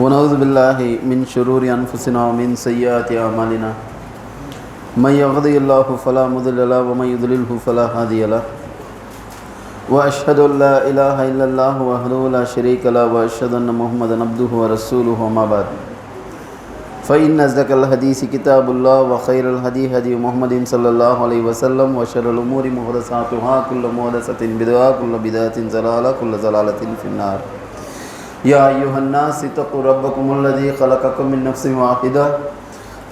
ونعوذ بالله من شرور أنفسنا ومن سيئات أعمالنا من يهده الله فلا مضل له ومن يضلل فلا هادي له وأشهد أن لا إله إلا الله وحده لا شريك له وأشهد أن محمدا عبده ورسوله وما بعد فإن أصدق الحديث كتاب الله وخير الهدي هدي محمد صلى الله عليه وسلم وشر الأمور محدثاتها كل محدثة بدعة كل بدعة ضلالة كل ضلالة في النار يا أيها الناس اتقوا ربكم الذي خلقكم من نفس واحدة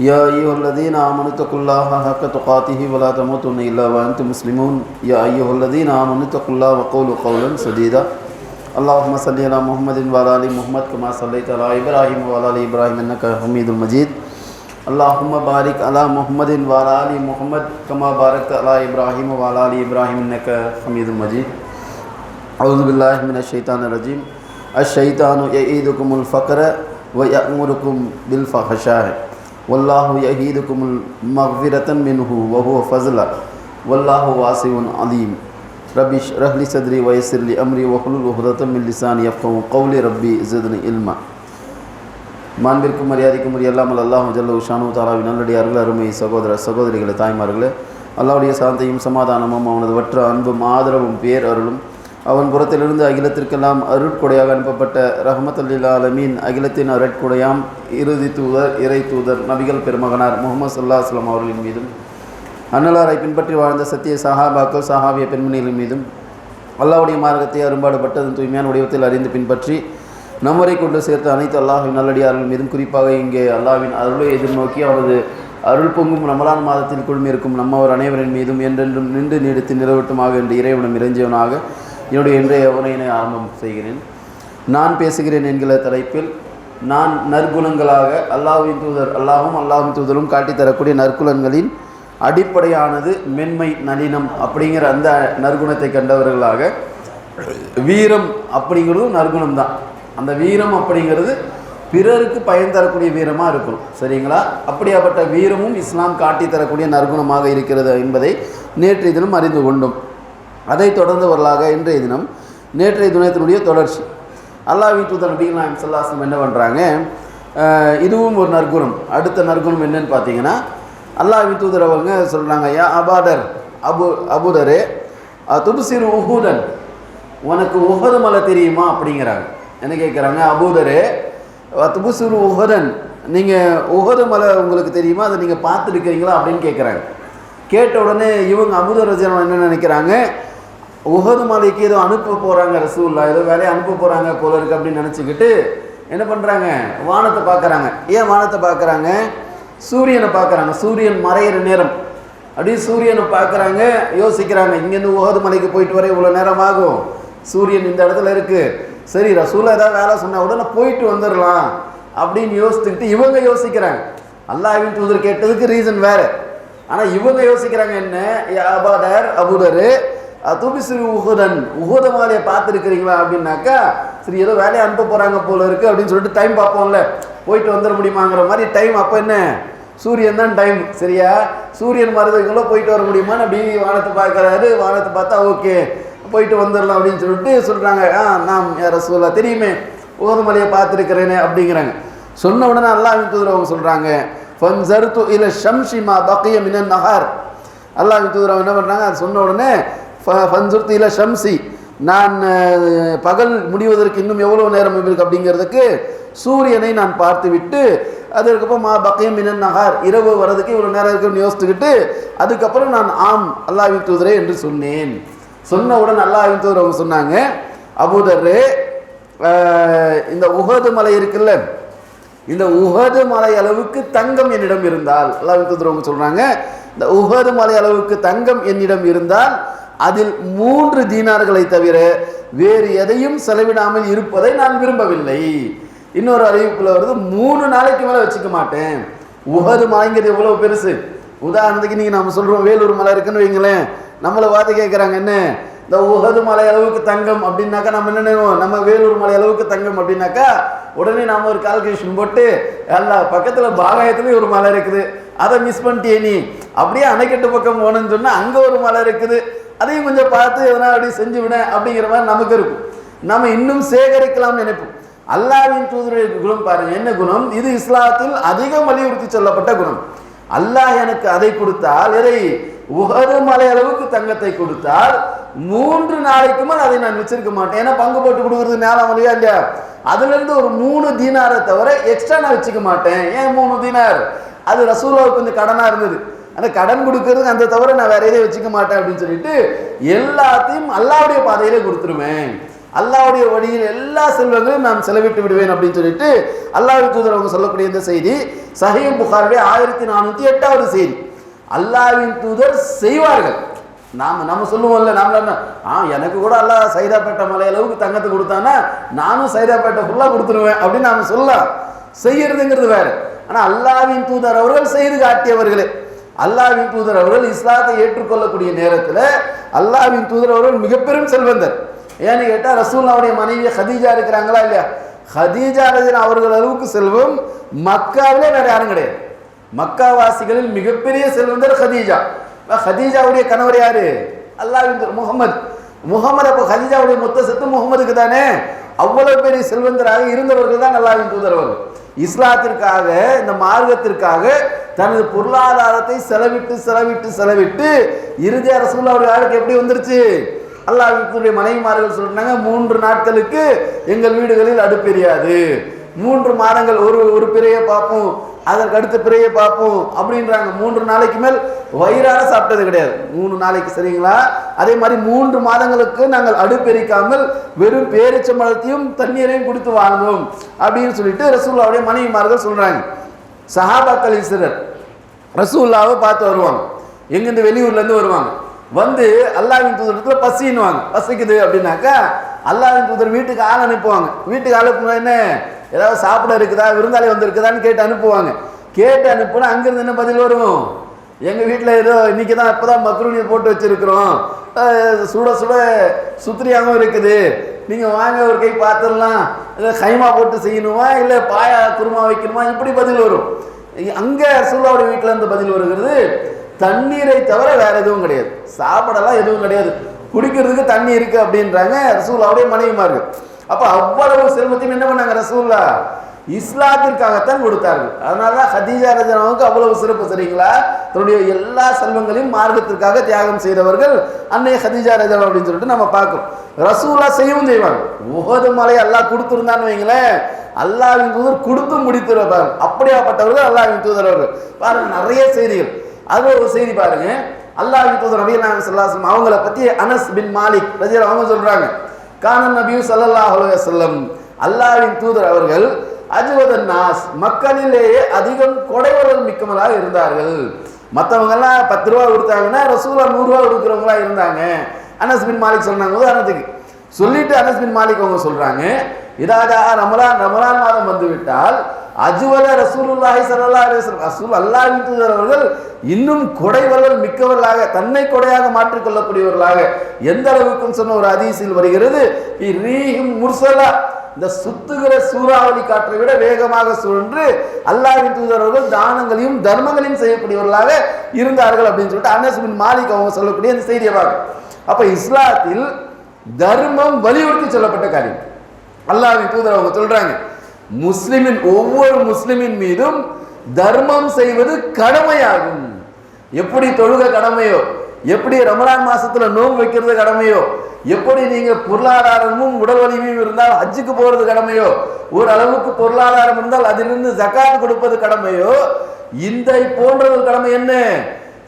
يا أيها الذين آمنوا اتقوا الله حق تقاته ولا تموتن إلا وأنتم مسلمون يا أيها الذين آمنوا اتقوا الله وقولوا قولا سديدا اللهم صل على محمد وعلى آل محمد كما صليت على إبراهيم وعلى آل إبراهيم إنك حميد مجيد اللهم بارك على محمد وعلى آل محمد كما باركت على إبراهيم وعلى آل إبراهيم إنك حميد مجيد أعوذ بالله من الشيطان الرجيم الشيطان يعيدكم الفقر ويأمركم بالفحشاء والله يعيدكم مغفرة منه وهو فضل والله واسع عليم ربي اشرح لي صدري ويسر لي أمري واحلل عقدة من لساني يفقهوا قولي ربي زدني علما மாண்பிற்கும் மரியாதைக்கும் உரியல்லாமல் அல்லாஹ் ஜல்ல ஷானு தஆலாவின் நல்லடியார்களே, அருமை சகோதர சகோதரிகளே, தாய்மார்களே, அல்லாஹ்வுடைய சாந்தியும் சமாதானமும் அவனது வற்ற அன்பும் ஆதரவும் பேர் அருளும் அவன் புறத்திலிருந்து அகிலத்திற்கெல்லாம் அருட்கொடையாக அனுப்பப்பட்ட ரஹ்மத்துல் ஆலமீன் அகிலத்தின் அருட்கொடையாம் இறுதி தூதர் இறை தூதர் நபிகள் பெருமகனார் முஹம்மது ஸல்லல்லாஹு அலைஹி வஸல்லம் அவர்களின் மீதும் அன்னலாரை பின்பற்றி வாழ்ந்த சத்திய சஹாபாக்கள் சஹாபிய பெண்மணிகளின் மீதும் அல்லாஹ்வுடைய மார்க்கத்தை அரும்பாடுபட்டதன் தூய்மையான வடிவத்தில் அறிந்து பின்பற்றி நம்மரை கொண்டு சேர்த்த அனைத்து அல்லாஹ்வின் நல்லடியார்கள் மீதும், குறிப்பாக இங்கே அல்லாஹ்வின் அருளை எதிர்நோக்கி அவரது அருள் பொங்கும் ரமலான் மாதத்தில் குழுமியிருக்கும் நம்மவர் அனைவரின் மீதும் என்றென்றும் நின்று நீடித்து நிலவட்டுமாக என்று இறைவனும் இறைஞ்சவனாக என்னுடைய இன்றைய உரையினை ஆரம்பம் செய்கிறேன். நான் பேசுகிறேன் என்கிற தலைப்பில் நான் நற்குணங்களாக அல்லாஹ்வின் தூதர் அல்லாஹ்வின் தூதரும் காட்டித்தரக்கூடிய நற்குணங்களின் அடிப்படையானது மென்மை நளினம் அப்படிங்கிற அந்த நற்குணத்தை கண்டவர்களாக வீரம் அப்படிங்கிறதும் நற்குணம் தான். அந்த வீரம் அப்படிங்கிறது பிறருக்கு பயன் தரக்கூடிய வீரமாக இருக்கணும், சரிங்களா? அப்படியாப்பட்ட வீரமும் இஸ்லாம் காட்டித்தரக்கூடிய நற்குணமாக இருக்கிறது என்பதை நேற்றைய தினம் அறிந்து கொண்டோம். அதை தொடர்ந்தவர்களாக இன்றைய தினம் நேற்றைய தினத்தினுடைய தொடர்ச்சி அல்லாஹ்வின் தூதர் நபிகள் நாயகம் ஸல்லல்லாஹு அலைஹி வஸல்லம் என்ன பண்ணுறாங்க, இதுவும் ஒரு நற்குணம். அடுத்த நற்குணம் என்னன்னு பார்த்தீங்கன்னா, அல்லாஹ்வின் தூதர் அவங்க சொல்கிறாங்க, யா அபாதர் அபுதரே துப்சிரு உஹுதன், உனக்கு உஹது மலை தெரியுமா அப்படிங்கிறாங்க. என்ன கேட்குறாங்க, அபூதரே துப்சிரு உஹதன், நீங்கள் உஹது மலை உங்களுக்கு தெரியுமா, அதை நீங்கள் பார்த்துருக்கிறீங்களா அப்படின்னு கேட்குறாங்க. கேட்ட உடனே இவங்க அபூதர் ரலியல்லாஹு என்ன நினைக்கிறாங்க, உஹது மலைக்கு ஏதோ அனுப்ப போகிறாங்க, ரசூலுல்லாஹ் ஏதோ வேலையை அனுப்ப போகிறாங்க போல இருக்கு அப்படின்னு நினச்சிக்கிட்டு என்ன பண்ணுறாங்க, வானத்தை பார்க்குறாங்க. ஏன் வானத்தை பார்க்குறாங்க, சூரியனை பார்க்குறாங்க. சூரியன் மறையிற நேரம் அப்படியே சூரியனை பார்க்குறாங்க, யோசிக்கிறாங்க, இங்கேருந்து உஹது மலைக்கு போயிட்டு வர இவ்வளோ நேரம் ஆகும், சூரியன் இந்த இடத்துல இருக்குது, சரி ரசூலுல்லாஹ் ஏதாவது வேலை சொன்னால் உடனே போயிட்டு வந்துடலாம் அப்படின்னு யோசித்துக்கிட்டு இவங்க யோசிக்கிறாங்க. அல்லாஹ்வின் தூதர் கேட்டதுக்கு ரீசன் வேறு, ஆனால் இவங்க யோசிக்கிறாங்க என்ன, அபூதர் துப்சிரு உஹுதன், உஹது மலையை பார்த்துருக்கிறீங்களா அப்படின்னாக்கா, சரி ஏதோ வேலையை அனுப்ப போகிறாங்க போல இருக்குது அப்படின்னு சொல்லிட்டு டைம் பார்ப்போம்ல, போயிட்டு வந்துட முடியுமாங்கிற மாதிரி டைம். அப்போ என்ன, சூரியன் தான் டைம், சரியா? சூரியன் மருதுக்குள்ளே போயிட்டு வர முடியுமான்னு அப்படி வானத்தை பார்க்குறாரு. வானத்தை பார்த்தா ஓகே போயிட்டு வந்துடலாம் அப்படின்னு சொல்லிட்டு சொல்கிறாங்க, நாம் யார் ரசூலுல்லாஹ் தெரியுமே, உஹது மலையை பார்த்துருக்கிறேனே அப்படிங்கிறாங்க. சொன்ன உடனே அல்லாஹ்வின் தூதர் அவங்க சொல்கிறாங்க, ஃபன்ஸர்து இல ஷம்ஸி மா பக்கிய மினன் நஹார், அல்லாஹ்வின் தூதர் அவங்க என்ன பண்ணுறாங்க, அது சொன்ன உடனே ஃபன்ஸர்து இல ஷம்ஸி, நான் பகல் முடிவதற்கு இன்னும் எவ்வளோ நேரம் இருக்குது அப்படிங்கிறதுக்கு சூரியனை நான் பார்த்து விட்டு அதற்கப்புறம் மா பக்கியம் மினன் நஹார், இரவு வர்றதுக்கு இவ்வளோ நேரம் இருக்குன்னு யோசிச்சுக்கிட்டு அதுக்கப்புறம் நான் ஆம் அல்லாஹ்வின் தூதரே என்று சொன்னேன். சொன்ன உடனே அல்லாஹ்வின் தூதர் அவங்க சொன்னாங்க, அபூதர் இந்த உஹது மலை இருக்குல்ல, இந்த உஹது மலை அளவுக்கு தங்கம் என்னிடம் இருந்தால், அல்லாஹ்வின் தூதர் அவங்க சொல்கிறாங்க, இந்த உஹது மலை அளவுக்கு தங்கம் என்னிடம் இருந்தால் அதில் 3 தீனார்களை தவிர வேறு எதையும் செலவிடாமல் இருப்பதை நான் விரும்பவில்லை. இன்னொரு அறிவிப்பில் வருது, 3 நாளைக்கு மேலே வச்சுக்க மாட்டேன். உஹது மலைங்கிறது எவ்வளோ பெருசு. உதாரணத்துக்கு நீங்கள் நம்ம சொல்கிறோம் வேலூர் மலை இருக்குன்னு வைங்களேன், நம்மளை பார்த்து கேட்குறாங்க என்ன, இந்த உஹது மலை அளவுக்கு தங்கம் அப்படின்னாக்கா நம்ம என்ன நினைவோம், நம்ம வேலூர் மலை அளவுக்கு தங்கம் அப்படின்னாக்கா உடனே நாம் ஒரு கால்குலேஷன் போட்டு எல்லா பக்கத்தில் பாகாயத்துலேயும் ஒரு மலை இருக்குது, அதை மிஸ் பண்ணிட்டே நீ அப்படியே அணைக்கட்டு பக்கம் போனேன்னு சொன்னால் அங்கே ஒரு மலை இருக்குது, அதையும் கொஞ்சம் பார்த்து எதனா அப்படி செஞ்சு விட அப்படிங்கிற மாதிரி நமக்கு இருக்கும். நம்ம இன்னும் சேகரிக்கலாம்னு நினைப்போம். அல்லாஹ்வின் தூதருடைய குணம் பாருங்க, என்ன குணம் இது? இஸ்லாத்தில் அதிகம் வலியுறுத்தி சொல்லப்பட்ட குணம். அல்லாஹ் எனக்கு அதை கொடுத்தால், எதை? உஹது மலை அளவுக்கு தங்கத்தை கொடுத்தால் 3 நாளைக்கு மேல் அதை நான் வச்சிருக்க மாட்டேன். ஏன்னா பங்கு போட்டு கொடுக்குறது நேரம் இல்லையா இல்லையா? அதுல இருந்து ஒரு 3 தீனாரை தவிர எக்ஸ்ட்ரா நான் வச்சுக்க மாட்டேன். ஏன் 3 தீனார்? அது ரசூலுல்லாஹ்வுக்கு கொஞ்சம் கடனா இருந்தது. அந்த கடன் கொடுக்கறது அந்த தவிர நான் வேற எதையும் வச்சுக்க மாட்டேன் அப்படின்னு சொல்லிட்டு எல்லாத்தையும் அல்லாஹ்வுடைய பாதையிலே கொடுத்துருவேன். அல்லாஹ்வுடைய வழியில் எல்லா செல்வங்களையும் நான் செலவிட்டு விடுவேன் அப்படின்னு சொல்லிட்டு அல்லாஹ்வின் தூதர் அவங்க சொல்லக்கூடிய இந்த செய்தி சஹீஹ் புகாரிலே 1408வது செய்தி. அல்லாஹ்வின் தூதர் செய்வார்கள். நம்ம சொல்லுவோம்ல, எனக்கு கூட அல்லாஹ் சைதாப்பேட்டை மலை அளவுக்கு தங்கத்தை கொடுத்தானா நானும் சைதாப்பேட்டை ஃபுல்லா கொடுத்துருவேன் அப்படின்னு நாம சொல்லலாம். செய்யறதுங்கிறது வேற. ஆனா அல்லாஹ்வின் தூதர் அவர்கள் செய்து காட்டியவர்களே. அல்லாஹ்வின் தூதர் அவர்கள் இஸ்லாத்தை ஏற்றுக்கொள்ளக்கூடிய நேரத்தில் அல்லாஹ்வின் தூதர் அவர்கள் மிக பெரும் செல்வந்தர். ஏன்னு கேட்டா ரசூலுல்லாஹ்வுடைய மனைவி ஹதீஜா இருக்கிறாங்களா இல்லையா? ஹதீஜா ரலியல்லாஹு அவர்கள் அளவுக்கு செல்வம் மக்காவிலே வேற யாரும் கிடையாது. மக்காவாசிகளில் மிகப்பெரிய செல்வந்தர் ஹதீஜா. ஹதீஜாவுடைய கணவர் யாரு? அல்லாஹ்வின் தூதர் முகமது. அப்போ ஹதீஜாவுடைய மொத்த சொத்து முகமதுக்கு தானே. அவ்வளவு பெரிய செல்வந்தராக இருந்தவர்கள் தான் அல்லாஹ்வின் தூதர் அவர்கள். இஸ்லாத்திற்காக, இந்த மார்க்கத்திற்காக தனது பொருளாதாரத்தை செலவிட்டு செலவிட்டு செலவிட்டு இறுதியா ரசூலுல்லாஹ்வுடைய ஆளுக்கு எப்படி வந்துருச்சு? அல்லாஹ்வுடைய மனைவிமார்கள் சொல்றாங்க, 3 நாட்களுக்கு எங்கள் வீடுகளில் அடுப்பெரியாது, 3 மாதங்கள் ஒரு பிறையை பார்ப்போம், அதற்கு அடுத்த பிறையை பார்ப்போம் அப்படின்றாங்க. 3 நாளைக்கு மேல் வயிறார சாப்பிட்டது கிடையாது. 3 நாளைக்கு, சரிங்களா? அதே மாதிரி 3 மாதங்களுக்கு நாங்கள் அடுப்பெரிக்காமல் வெறும் பேரிச்சம்பழத்தையும் தண்ணீரையும் கொடுத்து வாழ்ந்தோம் அப்படின்னு சொல்லிட்டு ரசூலுல்லாஹ்வுடைய மனைவிமார்கள் சொல்றாங்க. சஹாபாக்கள் சிலர் ரசூலுல்லாஹ்வை பார்த்து வருவாங்க, எங்கிருந்து வெளியூர்ல இருந்து வருவாங்க. வந்து அல்லாஹ்வின் தூதரத்துல பசின்னுவாங்க, பசிக்குது அப்படின்னாக்கா அல்லாஹ்வின் தூதர் வீட்டுக்கு ஆள் அனுப்புவாங்க. வீட்டுக்கு அனுப்புனா என்ன, ஏதாவது சாப்பிட இருக்குதா, விருந்தாளி வந்திருக்குதான்னு கேட்டு அனுப்புவாங்க. கேட்டு அனுப்புனா அங்கிருந்து என்ன பதில் வரும்? எங்க வீட்டில் ஏதோ இன்னைக்கு தான் இப்போதான் மக்ரூனியை போட்டு வச்சிருக்கிறோம், சுட சுட சுத்திரியாகவும் இருக்குது, நீங்க வாங்க ஒரு கை பார்த்துடலாம், கைமா போட்டு செய்யணுமா இல்லை பாயா குருமா வைக்கணுமா, இப்படி பதில் வரும். அங்க ரசூலுல்லாஹ்வுடைய வீட்டில் இருந்து பதில் வருகிறது, தண்ணீரை தவிர வேற எதுவும் கிடையாது, சாப்பிடலாம் எதுவும் கிடையாது, குடிக்கிறதுக்கு தண்ணி இருக்கு அப்படின்றாங்க ரசூலுல்லாஹ்வுடைய மனைவிமார்கள். அப்ப அவ்வளவு செல்வத்தையும் என்ன பண்ணாங்க? ரசூலுல்லாஹ் இஸ்லாத்திற்காகத்தான் கொடுத்தார்கள். அதனாலதான் ஹதீஜா ரலியல்லாஹு அவ்வளவு சிறப்பு, சரிங்களா? தன்னுடைய எல்லா செல்வங்களையும் மார்க்கத்திற்காக தியாகம் செய்தவர்கள் அன்னை ஹதீஜா ரலியல்லாஹு அப்படின்னு சொல்லிட்டு நம்ம பார்க்கிறோம். ரசூலுல்லாஹ் செய்யவும் செய்வாங்க. உஹது மலை அல்லாஹ் கொடுத்திருந்தான்னு வைங்களேன், அல்லாஹ்வின் தூதர் கொடுத்து முடித்திருப்பாங்க. அப்படியாப்பட்டவர்கள் அல்லாஹ்வின் தூதர் அவர்கள். பாருங்க, நிறைய செய்திகள். அது ஒரு செய்தி பாருங்க, அல்லாஹ்வின் தூதர் நபியல்லாஹு ஸல்லல்லாஹு அலைஹி வஸல்லம் அவங்கள பத்தி அனஸ் பின் மாலிக் ரலியல்லாஹு அவங்க சொல்றாங்க, கான நபி ஸல்லல்லாஹு அலைஹி வஸல்லம், அல்லாஹ்வின் தூதர் அவர்கள் அஜ்வதன் நாஸ், மக்களிலேயே அதிகம் கொடைவரல் மிக்கவர்களாக இருந்தார்கள். மற்றவங்க எல்லாம் 10 ரூபா கொடுத்தாங்கன்னா ரசூலுல்லாஹ் 100 ரூபா கொடுக்குறவங்களா இருந்தாங்க. அனஸ் பின் மாலிக் சொன்னாங்க. உதாரணத்துக்கு சொல்லிட்டு அனஸ் பின் மாலிக் அவங்க சொல்றாங்க, இதாஜா ரமலான் மாதம் வந்துவிட்டால் அஜ்வத ரசூலுல்லாஹி ஸல்லல்லாஹு அலைஹி வஸல்லம், ரசூல் அல்லாஹ்வின் தூதர் அவர்கள் இன்னும் கொடைவரல் மிக்கவர்களாக, தன்னை கொடையாக மாற்றிக் கொள்ளக்கூடியவர்களாக எந்த அளவுக்கு சொன்ன ஒரு ஹதீஸில் வருகிறது, ரீஹும் முர்சலா, இந்த சுத்துகிற சூறாவளி காற்றை விட வேகமாக சுழன்று அல்லாஹ்வின் தூதர் அவர்கள் தானங்களையும் தர்மங்களையும் செய்யக்கூடியவர்களாக இருந்தார்கள் அப்படின்னு சொல்லிட்டு அனஸ் பின் மாலிக் அவங்க சொல்லக்கூடிய இந்த செய்தியை பார்க்க. அப்ப இஸ்லாத்தில் தர்மம் வலியுறுத்தி சொல்லப்பட்ட காரியம். அல்லாஹ்வின் தூதர் அவங்க சொல்றாங்க, முஸ்லிமின் ஒவ்வொரு முஸ்லிமின் மீதும் தர்மம் செய்வது கடமையாகும். எப்படி தொழுக கடமையோ, எப்படி ரமலான் மாசத்துல நோன்பு வைக்கிறது கடமையோ, எப்படி நீங்க பொருளாதாரமும் உடல் வலிமையும் இருந்தால் ஹஜ்ஜுக்கு போறது கடமையோ, ஒரு அளவுக்கு பொருளாதாரம் இருந்தால் அதிலிருந்து ஜகாத் கொடுப்பது கடமையோ, இந்த போன்ற ஒரு கடமை என்ன,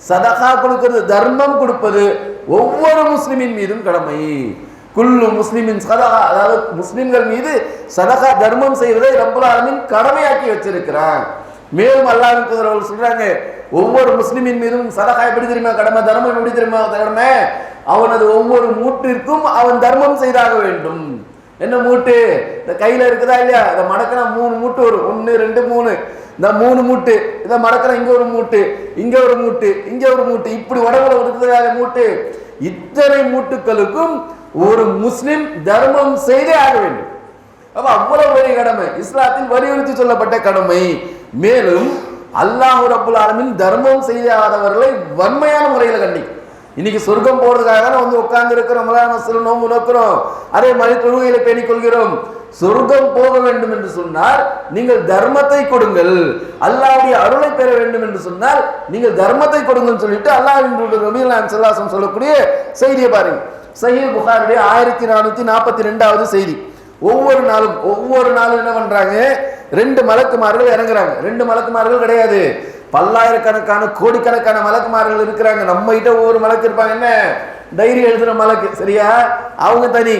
சதகா கொடுக்கிறது, தர்மம் கொடுப்பது ஒவ்வொரு முஸ்லிமின் மீதும் கடமை. குல்லு முஸ்லிமின் சதகா, அதாவது முஸ்லிம்கள் மீது சதகா தர்மம் செய்வதை ரப்பல் ஆலமீன் கடமையாக்கி வச்சிருக்கிறான். மேலும் அல்லாஹ்வின் தூதர் அவர்கள் சொல்றாங்க, ஒவ்வொரு முஸ்லிமின் மீதும் சதகா எப்படி தெரியுமா கடமை, தர்மம் எப்படி தெரியுமா கடமை, அவனது ஒவ்வொரு மூட்டிற்கும் அவன் தர்மம் செய்தாக வேண்டும். என்ன மூட்டு, இந்த கையில இருக்குதா இல்லையா, இதை மடக்கினா 3 மூட்டு வரும், 1 2 3, இந்த 3 மூட்டு, இதை மடக்கினா இங்க ஒரு மூட்டு, இங்க ஒரு மூட்டு, இங்க ஒரு மூட்டு, இப்படி உடம்புல இருக்கிற மூட்டு, இத்தனை மூட்டுகளுக்கும் ஒரு முஸ்லிம் தர்மம் செய்தே ஆக வேண்டும். அப்ப அவ்வளவு பெரிய கடமை, இஸ்லாத்தில் வலியுறுத்தி சொல்லப்பட்ட கடமை. மேலும் அல்லாஹ் ரப்புல் ஆலமீன் தர்மம் செய்யாதவர்களை வன்மையான முறையில் கண்டிக்கும். இன்னைக்கு சொர்க்கம் போறதுக்காக வந்து உட்கார்ந்து இருக்கிறோம், நோம்பு நோக்கிறோம், அதே மாதிரி தொழுகையில பேணிக் கொள்கிறோம். சொர்க்கம் போக வேண்டும் என்று சொன்னால் நீங்கள் தர்மத்தை கொடுங்கள், அல்லாஹ்வுடைய அருளை பெற வேண்டும் என்று சொன்னால் நீங்கள் தர்மத்தை கொடுங்கன்னு சொல்லிட்டு அல்லாஹ்வின் தூதர் நபி ஸல்லல்லாஹு அலைஹி வஸல்லம் சொல்லக்கூடிய செய்தியை பாருங்க. சஹீஹ் புகாரியுடைய 1442வது செய்தி. ஒவ்வொரு நாளும் என்ன பண்றாங்க, 2 மலக்குமார்கள் இறங்குறாங்க. 2 மலக்குமார்கள் கிடையாது, பல்லாயிரக்கணக்கான கோடிக்கணக்கான மலக்குமார்கள் இருக்கிறாங்க. நம்ம கிட்ட ஒவ்வொரு மலக்கு இருப்பாங்க, என்ன டைரி எழுதுற மலக்கு, சரியா? அவங்க தனி,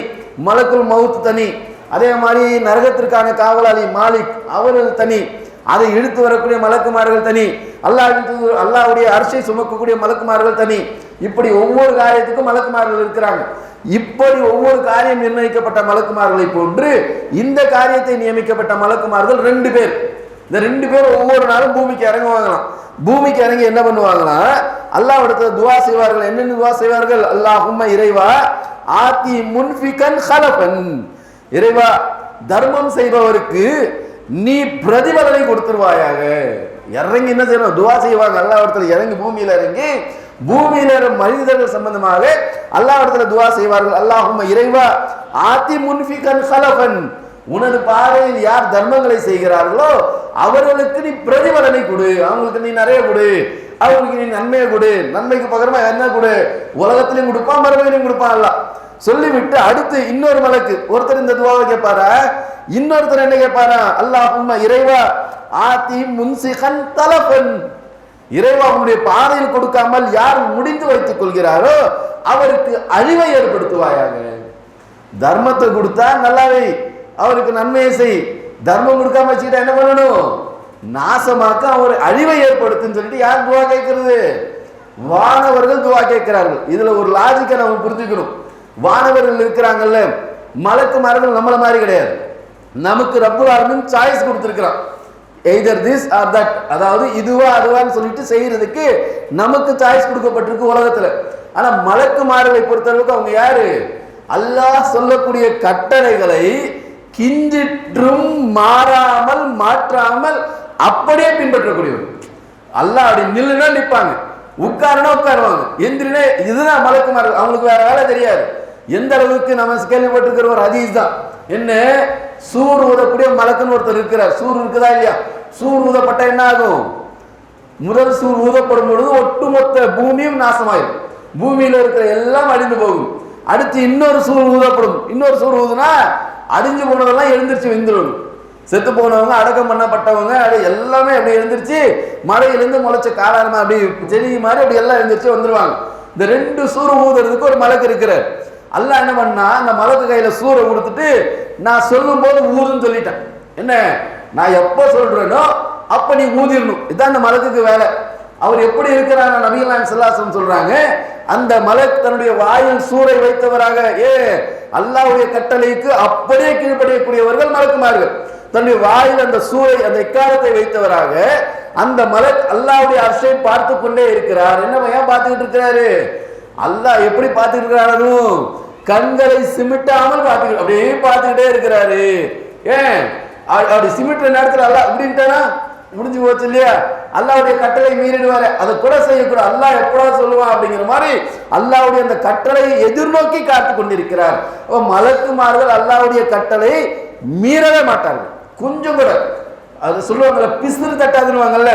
மலக்குல் மவுத் தனி, அதே மாதிரி நரகத்திற்கான காவலாளி மாலிக் அவர்கள் தனி, அதை இழுத்து வரக்கூடிய மலக்குமார்கள் தனி, அல்லாஹ்வுடைய அர்ஷை சுமக்கக்கூடிய மலக்குமார்கள் தனி. இப்படி ஒவ்வொரு காரியத்துக்கும் மலக்குமார்கள் இருக்கிறாங்க. இப்படி ஒவ்வொரு காரியம் நிர்ணயிக்கப்பட்ட மலக்குமார்களை போன்று இந்த காரியத்தை நியமிக்கப்பட்ட மலக்குமார்கள் 2 பேர். இந்த 2 பேர் ஒவ்வொரு நாளும் பூமிக்கு இறங்குவாங்களாம். பூமிக்கு இறங்கி என்ன பண்ணுவாங்கன்னா அல்லாஹ்விடத்துல துஆ செய்வார்கள். என்னென்ன துஆ செய்வார்கள்? அல்லாஹும்ம இறைவா ஆதி முன்ஃபிகன் ஹலபன், இறைவா தர்மம் செய்பவருக்கு நீ பிரதிபலனை கொடுத்துருவாயாக. இறங்கி என்ன செய்யணும்? துஆ செய்வாங்க. அல்லாஹ்விடத்துல இறங்கி பூமியில மனிதர்கள் சம்பந்தமாக அல்லாஹ்விடத்துல துஆ செய்வார்கள். அல்லாஹும்ம இறைவா ஆதி முன்ஃபிகன் ஹலபன், உனது பாதையில் யார் தர்மங்களை செய்கிறார்களோ அவர்களுக்கு நீ பிரதிபலனை கொடு, அவங்களுக்கு நீ நிறைய கொடு, அவங்களுக்கு நீ நன்மையை கொடு, நன்மைக்கு பகரமா என்ன கொடு, உலகத்திலையும் கொடுப்பான் மறுமையிலையும் கொடுப்பான் அல்லாஹ் சொல்லிவிட்டு அடுத்து இன்னொரு மலக்கு ஒருத்தர் இந்த துவாவை கேட்பாரா, இன்னொருத்தர் என்ன கேட்பாரா, அல்லாஹும்ம இறைவா ஆதி முன்சிகன் தலபன், இறைவா உன்னுடைய பாதையில் கொடுக்காமல் யார் முடிந்து வைத்துக் கொள்கிறாரோ அவருக்கு அழிவை ஏற்படுத்துவாயாக. தர்மத்தை கொடுத்தா நல்லாவே அவருக்கு நன்மையை செய், தர்மம் கொடுக்காம வச்சுக்கிட்டா என்ன பண்ணணும்? நாசமாக்க அவர் அழிவை ஏற்படுத்துன்னு சொல்லிட்டு யார் துவா கேட்கிறது? வானவர்கள் துவா கேட்கிறார்கள். இதுல ஒரு லாஜிக்கை நம்ம புரிஞ்சுக்கணும். வானவர்கள் இருக்கிறாங்கல்ல, மலக்குமார்கள் நம்மள மாதிரி கிடையாது. நமக்கு ரப்புல் ஆலமீன் சாய்ஸ் கொடுத்திருக்கிறான், எய்தர் திஸ் ஆர் தட், அதாவது இதுவா அதுவான்னு சொல்லிட்டு செய்யறதுக்கு நமக்கு சாய்ஸ் கொடுக்கப்பட்டிருக்கு உலகத்துல. ஆனா மலக்குமார்களை பொறுத்தளவுக்கு அவங்க யாரு? அல்லாஹ் சொல்லக்கூடிய கட்டளைகளை கிஞ்சிற்றும் மாறாமல் மாற்றாமல் அப்படியே பின்பற்றக்கூடியவர். அல்லாஹ் அப்படி நில்லுனா நிற்பாங்க, உட்காருனா உட்காருவாங்க, எந்திரினா. இதுதான் மலக்குமார்கள். அவங்களுக்கு வேற வேலை தெரியாது. எந்த அளவுக்கு நம்ம கேள்விப்பட்டிருக்கிற ஒரு ஹதீஸ் தான் என்ன, சூர் ஊதக்கூடிய மலக்குன்னு ஒருத்தர் இருக்கிறார். சூர் இருக்குதா இல்லையா? சூர் ஊதப்பட்ட என்ன ஆகும்? முதல் சூர் ஊதப்படும் பொழுது ஒட்டுமொத்த பூமியும் நாசமாயிடும், பூமியில இருக்கிற எல்லாம் அழிந்து போகும். அடுத்து இன்னொரு சூர் ஊதப்படும். இன்னொரு சூர் ஊதுனா அடிஞ்சு போனதெல்லாம் எழுந்திருச்சு வெந்துடும். செத்து போனவங்க, அடக்கம் பண்ணப்பட்டவங்க, அது எல்லாமே அப்படி எழுந்திருச்சு மழையிலிருந்து முளைச்ச காலாரமா அப்படி செடி மாதிரி அப்படி எல்லாம் எழுந்திருச்சு வந்துருவாங்க. இந்த 2 சூறு ஊதுறதுக்கு ஒரு மலக்கு இருக்கிறார். அல்லாஹ் என்ன பண்ணா, அந்த மலக்கு கையில சூரை கொடுத்துட்டு நான் சொல்லும் போது ஊதுன்னு சொல்லிட்டேன். என்ன, நான் எப்ப சொல்றேனோ அப்ப நீ ஊதிடணும். இதுதான் அந்த மலக்குக்கு வேலை. அவர் எப்படி இருக்கிறார்? நபிகள் நாயகம் ஸல்லல்லாஹு அலைஹி வஸல்லம் சொல்றாங்க, அந்த மலக் தன்னுடைய வாயில் சூரை வைத்தவராக, அல்லாஹ்வுடைய கட்டளைக்கு அப்படியே கீழ்ப்படியக்கூடியவர்கள் மலக்குமார்கள். தன்னுடைய வாயில் அந்த சூரை, அந்த இக்காரத்தை வைத்தவராக அந்த மலக் அல்லாஹ்வுடைய அர்ஷை பார்த்து கொண்டே இருக்கிறார். என்ன ஏன் பார்த்துக்கிட்டு இருக்கிறாரு? அல்லாஹ் எப்படி பார்த்துக்கிட்டு இருக்கிறாரு? கண்களை சிமிட்டாமல் பார்த்துக்கிட்டு அப்படியே பார்த்துக்கிட்டே இருக்கிறாரு. ஏன் அப்படி சிமிட்டுற நேரத்தில் அல்லாஹ் அப்படின்ட்டானா முடிஞ்சு போச்சு இல்லையா? அல்லாஹ்வுடைய கட்டளை மீறிடுவாரு, அதை கூட செய்யக்கூடாது. அல்லாஹ் எப்படா சொல்லுவான் அப்படிங்கிற மாதிரி அல்லாஹ்வுடைய அந்த கட்டளையை எதிர்நோக்கி காத்து கொண்டிருக்கிறார். மலக்குமார்கள் அல்லாஹ்வுடைய கட்டளை மீறவே மாட்டார்கள் கொஞ்சம் கூட. அது சொல்லுவாங்கல்ல, பிசிறு தட்டாதுன்னுவாங்கல்ல,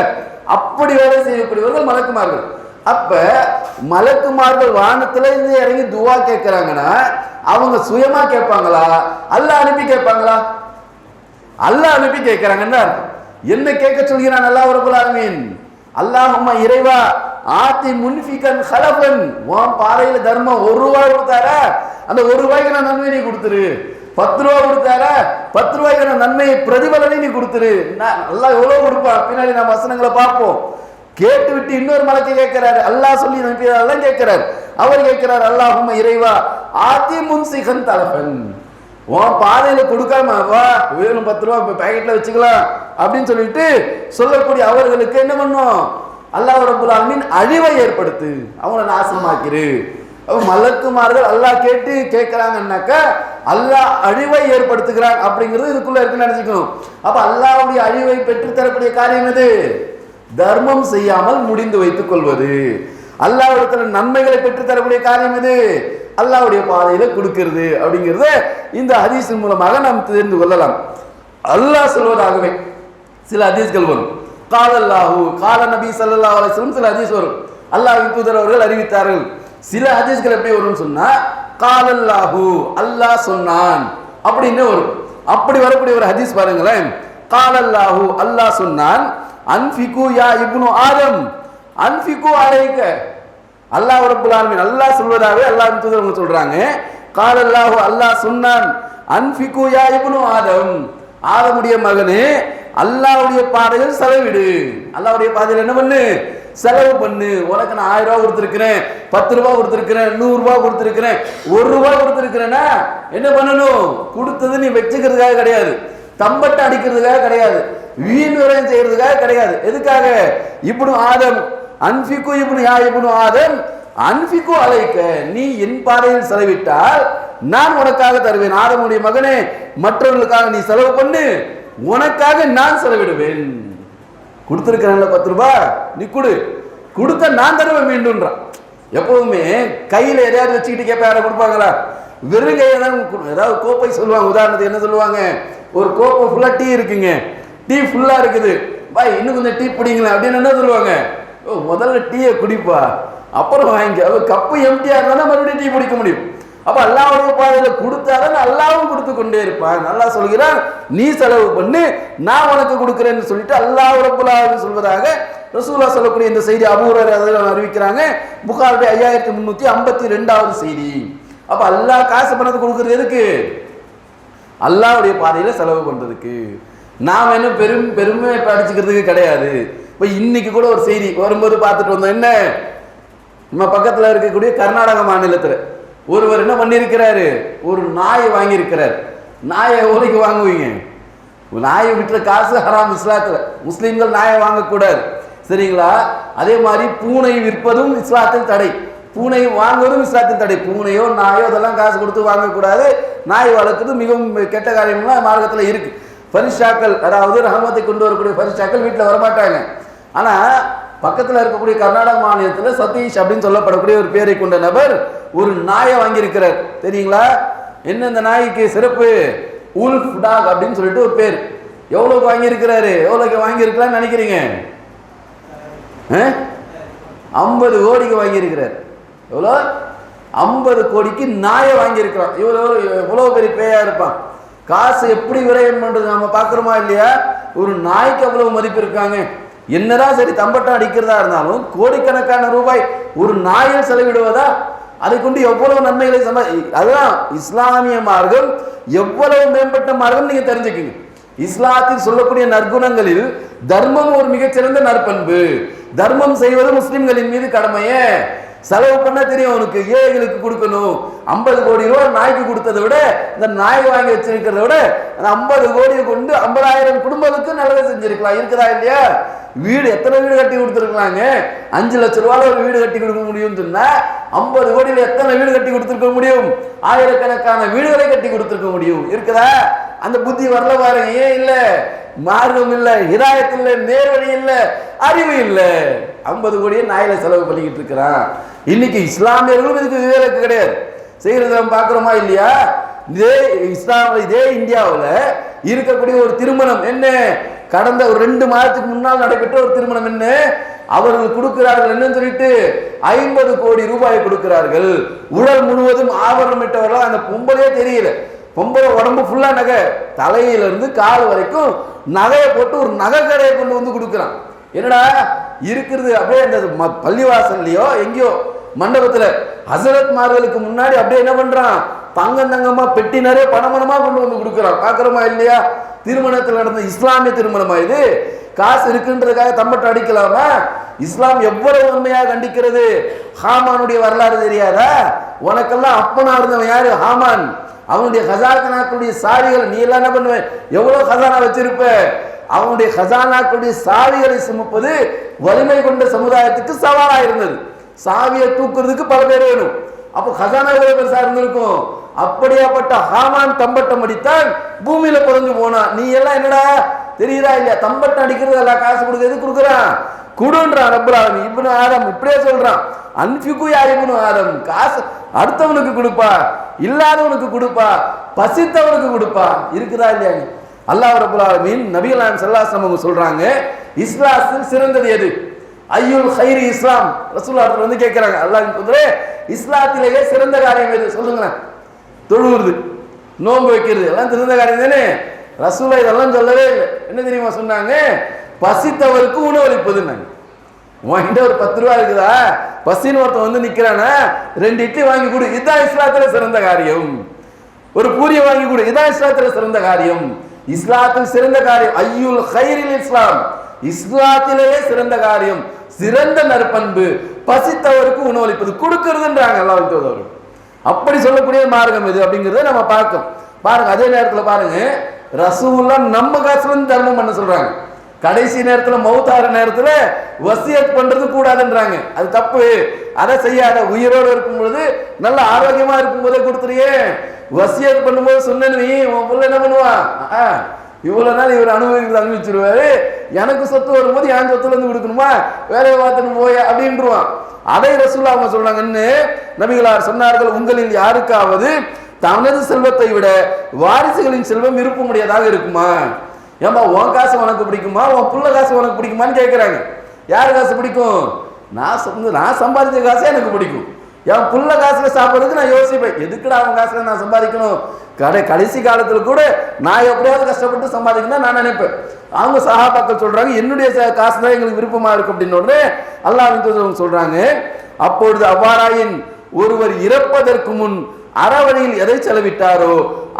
அப்படி வேலை செய்யக்கூடியவர்கள் மலக்குமார்கள். அப்ப மலக்குமார்கள் வானத்துல இருந்து இறங்கி துவா கேட்கிறாங்கன்னா அவங்க சுயமா கேட்பாங்களா, அல்லாஹ் அனுப்பி கேட்பாங்களா? அல்லாஹ் அனுப்பி கேட்கிறாங்கன்னு அர்த்தம். என்ன கேட்க சொல்கிறான் அல்லாஹ் ரப்பல் ஆலமீன்? அல்லாஹும்ம இறைவா ஆதி முன்ஃபிகன் ஹலபன், உன் பாதையில தர்மம் 1 ரூபாய் கொடுத்தாரா, அந்த 1 ரூபாய்க்கு நான் நன்மை நீ கொடுத்துரு. 10 ரூபாய் கொடுத்தாரா, 10 ரூபாய்க்கு நான் நன்மை பிரதிபலனை நீ கொடுத்துரு. அல்லாஹ் எவ்வளவு கொடுப்பான் பின்னாடி நம்ம வசனங்களை பார்ப்போம். கேட்டு விட்டு இன்னொரு மலக்கு கேட்கிறாரு, அல்லாஹ் சொல்லி அனுப்பியதெல்லாம் கேட்கிறார். அவர் கேட்கிறார், அல்லாஹும்ம இறைவா ஆதி முன்சிகன் தலபன், உன் பாதையில கொடுக்காம வா, வெறும் 10 ரூபாய் பேக்கெட்ல வச்சுக்கலாம் அப்படின்னு சொல்லிட்டு சொல்லக்கூடிய அவர்களுக்கு என்ன பண்ணும்? அல்லாஹ் ரப்பல் ஆலமீன் அழிவை ஏற்படுத்து, அவங்கள நாசமாக்கிரு. மலக்குமார்கள் அல்லாஹ் கேட்டு கேட்கிறாங்கன்னாக்கா அல்லாஹ் அழிவை ஏற்படுத்துகிறான் அப்படிங்கிறது இதுக்குள்ள இருக்குன்னு நினைச்சுக்கணும். அப்ப அல்லாஹ்வுடைய அழிவை பெற்று தரக்கூடிய காரியம் எது? தர்மம் செய்யாமல் முடிந்து வைத்துக் கொள்வது. அல்லாஹ்விடத்துல நன்மைகளை பெற்று தரக்கூடிய காரியம் இது அல்லாஹ்வுடைய பாதையில கொடுக்கிறது அப்படிங்கிறத இந்த ஹதீஸின் மூலமாக நாம் தெரிந்து கொள்ளலாம். அல்லாஹ் சொல்வதாகவே சில ஹதீஸ்கள் வரும். கால அல்லாஹு கால நபி ஸல்லல்லாஹு அலைஹி வஸல்லம் சில ஹதீஸ் வரும். அல்லாஹ்வின் தூதர் அவர்கள் அறிவித்தார்கள். சில ஹதீஸ்கள் எப்படி வரும்னு சொன்னா கால அல்லாஹு அல்லாஹ் சொன்னான் அப்படின்னு வரும். அப்படி வரக்கூடிய ஒரு ஹதீஸ் பாருங்களேன். கால அல்லாஹு அல்லாஹ் சொன்னான் அன்ஃபிகு யா இப்னு ஆதம் அன்ஃபிகு அலைக. அல்லாஹ் ரப்பல் ஆலமீன் அல்லாஹ் சொல்வதாகவே அல்லாஹ்வின் தூதர் அவங்க சொல்றாங்க. கால அல்லாஹு அல்லாஹ் சொன்னான் அன்ஃபிகு யா இப்னு ஆதம் ஆதமுடைய மகனே அல்லாஹ்வுடைய பாதையில் செலவிடு. அல்லாஹ்வுடைய பாதையில் என்ன பண்ணு? செலவு பண்ணு. உனக்கு நான் 1000 ரூபாய் கொடுத்துருக்கிறேன், 10 ரூபாய் கொடுத்துருக்கிறேன், 100 ரூபாய் கொடுத்துருக்கிறேன், 1 ரூபாய் கொடுத்துருக்கிறேன்னா என்ன பண்ணணும்? கொடுத்தது நீ வச்சுக்கிறதுக்காக கிடையாது, தம்பட்டை அடிக்கிறதுக்காக கிடையாது, வீண் விரயம் செய்யறதுக்காக கிடையாது. எதுக்காக? இப்னு ஆதம் அன்ஃபிகு இப்னு யா இப்னு ஆதம் அன்ஃபிகு அலைக்க, நீ என் பாதையில் செலவிட்டால் நான் உனக்காக தருவேன். ஆதமுடைய மகனே மற்றவர்களுக்காக நீ செலவு பண்ணு, உனக்காக நான் செலவிடுவேன். கொடுத்துருக்கிறேன்ல 10 ரூபாய் நீ கொடு, கொடுத்த நான் தருவேன் மீண்டும்ன்றான். எப்பவுமே கையில் எதையாவது வச்சுக்கிட்டு கேட்ப யாரை கொடுப்பாங்களா? வெறும் கையை தான் ஏதாவது கோப்பை சொல்லுவாங்க. உதாரணத்துக்கு என்ன சொல்லுவாங்க? ஒரு கோப்பை ஃபுல்லாக டீ இருக்குங்க, டீ ஃபுல்லாக இருக்குது, பாய் இன்னும் கொஞ்சம் டீ பிடிங்களேன் அப்படின்னு என்ன சொல்லுவாங்க? ஓ முதல்ல டீயை குடிப்பா அப்புறம் வாங்கிக்க. கப்பு எம்டியாக இருந்தால் தான் மறுபடியும் டீ பிடிக்க முடியும். அப்ப அல்லாஹ்வுடைய பாதையில கொடுத்தாதான் அல்லாஹ்வும் கொடுத்து கொண்டே இருப்பான். அல்லாஹ் சொல்கிறான் நீ செலவு பண்ணு நான் உனக்கு கொடுக்கிறேன்னு சொல்லிட்டு அல்லாஹ் ரப்பல் ஆலமீன் சொல்வதாக ரசூலுல்லாஹ் சொல்லக்கூடிய இந்த செய்தி அபூ ஹுரைரா அறிவிக்கிறாங்க. புகாரியுடைய 5352வது செய்தி. அப்ப அல்லாஹ் காசு பணத்தை கொடுக்கிறது எதுக்கு? அல்லாஹ்வுடைய பாதையில செலவு பண்றதுக்கு. நாம் என்ன பெருமை படிச்சுக்கிறதுக்கு கிடையாது. இப்ப இன்னைக்கு கூட ஒரு செய்தி வரும்போது பார்த்துட்டு வந்தோம். என்ன, நம்ம பக்கத்துல இருக்கக்கூடிய கர்நாடக மாநிலத்துல ஒருவர் என்ன பண்ணியிருக்கிறாரு? ஒரு நாயை வாங்கியிருக்கிறார். நாயை எவ்வளோக்கு வாங்குவீங்க? நாயை வீட்டில் காசு ஹராம் இஸ்லாத்தில். முஸ்லீம்கள் நாயை வாங்கக்கூடாது, சரிங்களா? அதே மாதிரி பூனை விற்பதும் இஸ்லாத்தில் தடை, பூனை வாங்குவதும் இஸ்லாத்தில் தடை. பூனையோ நாயோ அதெல்லாம் காசு கொடுத்து வாங்கக்கூடாது. நாய் வளர்க்குறது மிகவும் கெட்ட காரியம்லாம் மார்க்கத்தில் இருக்கு. பரிசாக்கள், அதாவது ரஹமத்தை கொண்டு வரக்கூடிய பரிசாக்கள் வீட்டில் வரமாட்டாங்க. ஆனால் பக்கத்தில் இருக்கக்கூடிய கர்நாடக மாநிலத்தில் சதீஷ் அப்படின்னு சொல்லப்படக்கூடிய ஒரு பேரை கொண்ட நபர் ஒரு நாயை வாங்கியிருக்கிறார். தெரியுங்களா? என்ன இந்த நாய்க்கு சிறப்பு? உல்ஃப் டாக் அப்படின்னு சொல்லிட்டு ஒரு பேர். எவ்வளோக்கு வாங்கியிருக்கிறாரு? எவ்வளோக்கு வாங்கியிருக்கலாம்னு நினைக்கிறீங்க? 50 கோடிக்கு வாங்கியிருக்கிறார். எவ்வளோ? 50 கோடிக்கு நாயை வாங்கியிருக்கிறான். எவ்வளோ பெரிய பேயா இருப்பான். காசு எப்படி விரயம் பண்றது நம்ம பார்க்குறோமா இல்லையா? ஒரு நாய்க்கு அவ்வளவு மதிப்பு இருக்காங்க. என்னதான் சரி தம்பட்டம் அடிக்கிறதா இருந்தாலும் கோடிக்கணக்கான ரூபாய் ஒரு நாயில் செலவிடுவதா? அதை கொண்டு எவ்வளவு நன்மைகளை அதுதான் இஸ்லாமிய மார்க்கம் எவ்வளவு மேம்பட்ட மார்க்கம் நீங்க தெரிஞ்சுக்கீங்க. இஸ்லாத்தில் சொல்லக்கூடிய நற்குணங்களில் தர்மம் ஒரு மிகச்சிறந்த நற்பண்பு. தர்மம் செய்வது முஸ்லிம்களின் மீது கடமையே. செலவு பண்ண தெரியும் அவனுக்கு, ஏழைகளுக்கு கொடுக்கணும். 50 கோடி ரூபாய் நாய்க்கு கொடுத்ததை விட இந்த நாய் வாங்கி வச்சிருக்கிறத விட அந்த 50 கோடியை கொண்டு 50,000 குடும்பத்துக்கு நல்லது செஞ்சிருக்கலாம். இருக்குதா இல்லையா? வீடு எத்தனை வீடு கட்டி கொடுத்துருக்கலாங்க? 5 லட்சம் ரூபாய் ஒரு வீடு கட்டி கொடுக்க முடியும்னு சொன்னா 50 கோடியில் எத்தனை வீடு கட்டி கொடுத்துருக்க முடியும்? ஆயிரக்கணக்கான வீடுகளை கட்டி கொடுத்துருக்க முடியும். இருக்குதா? அந்த புத்தி வரல பாருங்க. ஏன் இல்ல? மார்க்கம் இல்ல, ஹிதாயத் இல்ல, நேர்வழி இல்ல, அறிவு இல்ல. 50 கோடியை நாயில செலவு பண்ணிக்கிட்டு இருக்கிறான். இன்னைக்கு இஸ்லாமியர்களும் இதுக்கு விவேகம் கிடையாது. செய்யறத நம்ம பார்க்கிறோமா இல்லையா? இதே இஸ்லாமிய இதே இந்தியாவில் இருக்கக்கூடிய ஒரு திருமணம் என்ன, கடந்த ஒரு 2 மாதத்துக்கு முன்னால் நடைபெற்ற ஒரு திருமணம் என்ன, அவர்கள் கொடுக்கிறார்கள் என்னன்னு சொல்லிட்டு 50 கோடி ரூபாய் கொடுக்கிறார்கள். உடல் முழுவதும் ஆபரணமிட்டவர்கள். அந்த பொம்பளையே தெரியல, பொம்பளை உடம்பு ஃபுல்லா நகை, தலையிலிருந்து கால் வரைக்கும் நகையை போட்டு ஒரு நகை கடையை கொண்டு வந்து கொடுக்குறான். என்னடா இருக்கிறது? அப்படியே அந்த பள்ளிவாசல்லையோ எங்கேயோ மண்டபத்துல ஹசரத் மார்களுக்கு முன்னாடி அப்படியே என்ன பண்றான்? தங்கமா பெட்டி நிறைய பணமனமா கொண்டு வந்து கொடுக்குறான். பாக்குறோமா இல்லையா? திருமணத்தில் நடந்த இஸ்லாமிய திருமணமா இது? காசு இருக்குன்றதுக்காக தம்பட்டம் அடிக்கலாமா? இஸ்லாம் எவ்வளவு உண்மையாக கண்டிக்கிறது. ஹாமானுடைய வரலாறு தெரியாதா? உனக்கெல்லாம் அப்பனா இருந்தவன் யாரு? ஹாமான். அவனுடைய ஹசானாக்களுடைய சாவிகள் நீ எல்லாம் என்ன பண்ணுவேன்? எவ்வளவு ஹசானா வச்சிருப்ப? அவனுடைய ஹசானாக்களுடைய சாவிகளை சுமப்பது வலிமை கொண்ட சமுதாயத்துக்கு சவாலா இருந்தது. சாவியை தூக்குறதுக்கு பல பேர் வேணும். அப்போ ஹசானா பெருசா இருந்திருக்கும். அப்படியாப்பட்ட ஹாமான் தம்பட்டம் அடித்தான், பூமியில புதஞ்சு போனான். நீ எல்லாம் என்னடா தெரியுதா இல்லையா? தம்பட்டம் அடிக்கிறது எல்லாம் காசு கொடுக்க எது கொடுக்குறான்? குடுன்றான் ரப்பல் ஆலமீன். இப்னு ஆதம் இப்படியே சொல்றான், அன்ஃபிகு யா இப்னு ஆதம், காசு அடுத்தவனுக்கு கொடுப்பா, இல்லாதவனுக்கு கொடுப்பா, பசித்தவனுக்கு கொடுப்பா. இருக்குதா இல்லையா? அல்லாஹ் ரப்பல் ஆலமீன் நபிகள் நாயகம் ஸல்லல்லாஹு அலைஹி வஸல்லம் சொல்றாங்க, இஸ்லாத்தில் சிறந்தது எது? ஐயுல் ஹைரி இஸ்லாம். ரசூலுல்லாஹ் வந்து கேட்கிறாங்க, அல்லாஹ்வின் தூதரே இஸ்லாத்திலேயே சிறந்த காரியம் எது சொல்லுங்களேன். தொழுகிறது, நோன்பு வைக்கிறது எல்லாம் சிறந்த காரியம் தானே. ரசூலுல்லாஹ் இதெல்லாம் சொல்லவே இல்லை. என்ன தெரியுமா சொன்னாங்க? பசித்தவருக்கு உணவளிப்பதுன்னாங்க. உன்கிட்ட ஒரு 10 ரூபா இருக்குதா, பசின்னு ஒருத்தன் வந்து நிக்கிறானா, 2 இட்லி வாங்கி கொடு, இதான் இஸ்லாத்துல சிறந்த காரியம். ஒரு பூரியை வாங்கி கொடு, இதான் இஸ்லாத்துல சிறந்த காரியம். இஸ்லாத்தில் சிறந்த காரியம் ஐயுல் ஹைரில் இஸ்லாம், இஸ்லாத்திலேயே சிறந்த காரியம், சிறந்த நற்பண்பு பசித்தவருக்கு உணவளிப்பது, கொடுக்கிறதுன்றாங்க அல்லாஹ்வின் தூதர். அப்படி சொல்லக்கூடிய மார்க்கம் இது அப்படிங்கிறத நம்ம பார்க்கோம். பாருங்க, அதே நேரத்தில் பாருங்க, ரசூலுல்லாஹ் நம்ம காசுல இருந்து தர்மம் பண்ண சொல்றாங்க. கடைசி நேரத்தில் மௌத்தார நேரத்தில் வசியத் பண்றது கூடாதுன்றாங்க. அது தப்பு, அதை செய்யாத. உயிரோடு இருக்கும் பொழுது நல்ல ஆரோக்கியமா இருக்கும் போதே கொடுத்துறியே. வசியத் பண்ணும்போது சொன்ன நீ உன் புள்ள என்ன பண்ணுவான், இவ்வளவு நாள் இவர் அனுபவிச்சிருவாரு, எனக்கு சொத்து வரும்போது என் சொத்துல இருந்து கொடுக்கணுமா, வேலையை பார்த்துட்டு போய அப்படின்றான். அதை ரசூலுல்லாஹ் அவங்க சொல்றாங்கன்னு நபிகளார் சொன்னார்கள், உங்களில் யாருக்காவது தனது செல்வத்தை விட வாரிசுகளின் செல்வம் விருப்பமுடையதாக இருக்குமா? ஏன்பா உன் காசு உனக்கு பிடிக்குமா, உன் புள்ள காசு உனக்கு பிடிக்குமான்னு கேட்கிறாங்க. யார் காசு பிடிக்கும்? நான் சம்பாதிச்ச காசே எனக்கு பிடிக்கும். என் புள்ள காசுல சாப்பிட்றதுக்கு நான் யோசிப்பேன், எதுக்குடா அவன் காசுல நான் சம்பாதிக்கணும், கடைசி காலத்துல கூட நான் எப்படியாவது கஷ்டப்பட்டு சம்பாதிக்கணும் நான் நினைப்பேன். அவங்க சஹாபாக்கள் சொல்றாங்க, என்னுடைய காசு தான் எங்களுக்கு விருப்பமா இருக்கும் அப்படின்னு உடனே அல்லாஹ்வின் தூதர் சொல்றாங்க, அப்பொழுது அவ்வாறாயின் ஒருவர் இறப்பதற்கு முன் அறவழியில் எதை செலவிட்டாரோ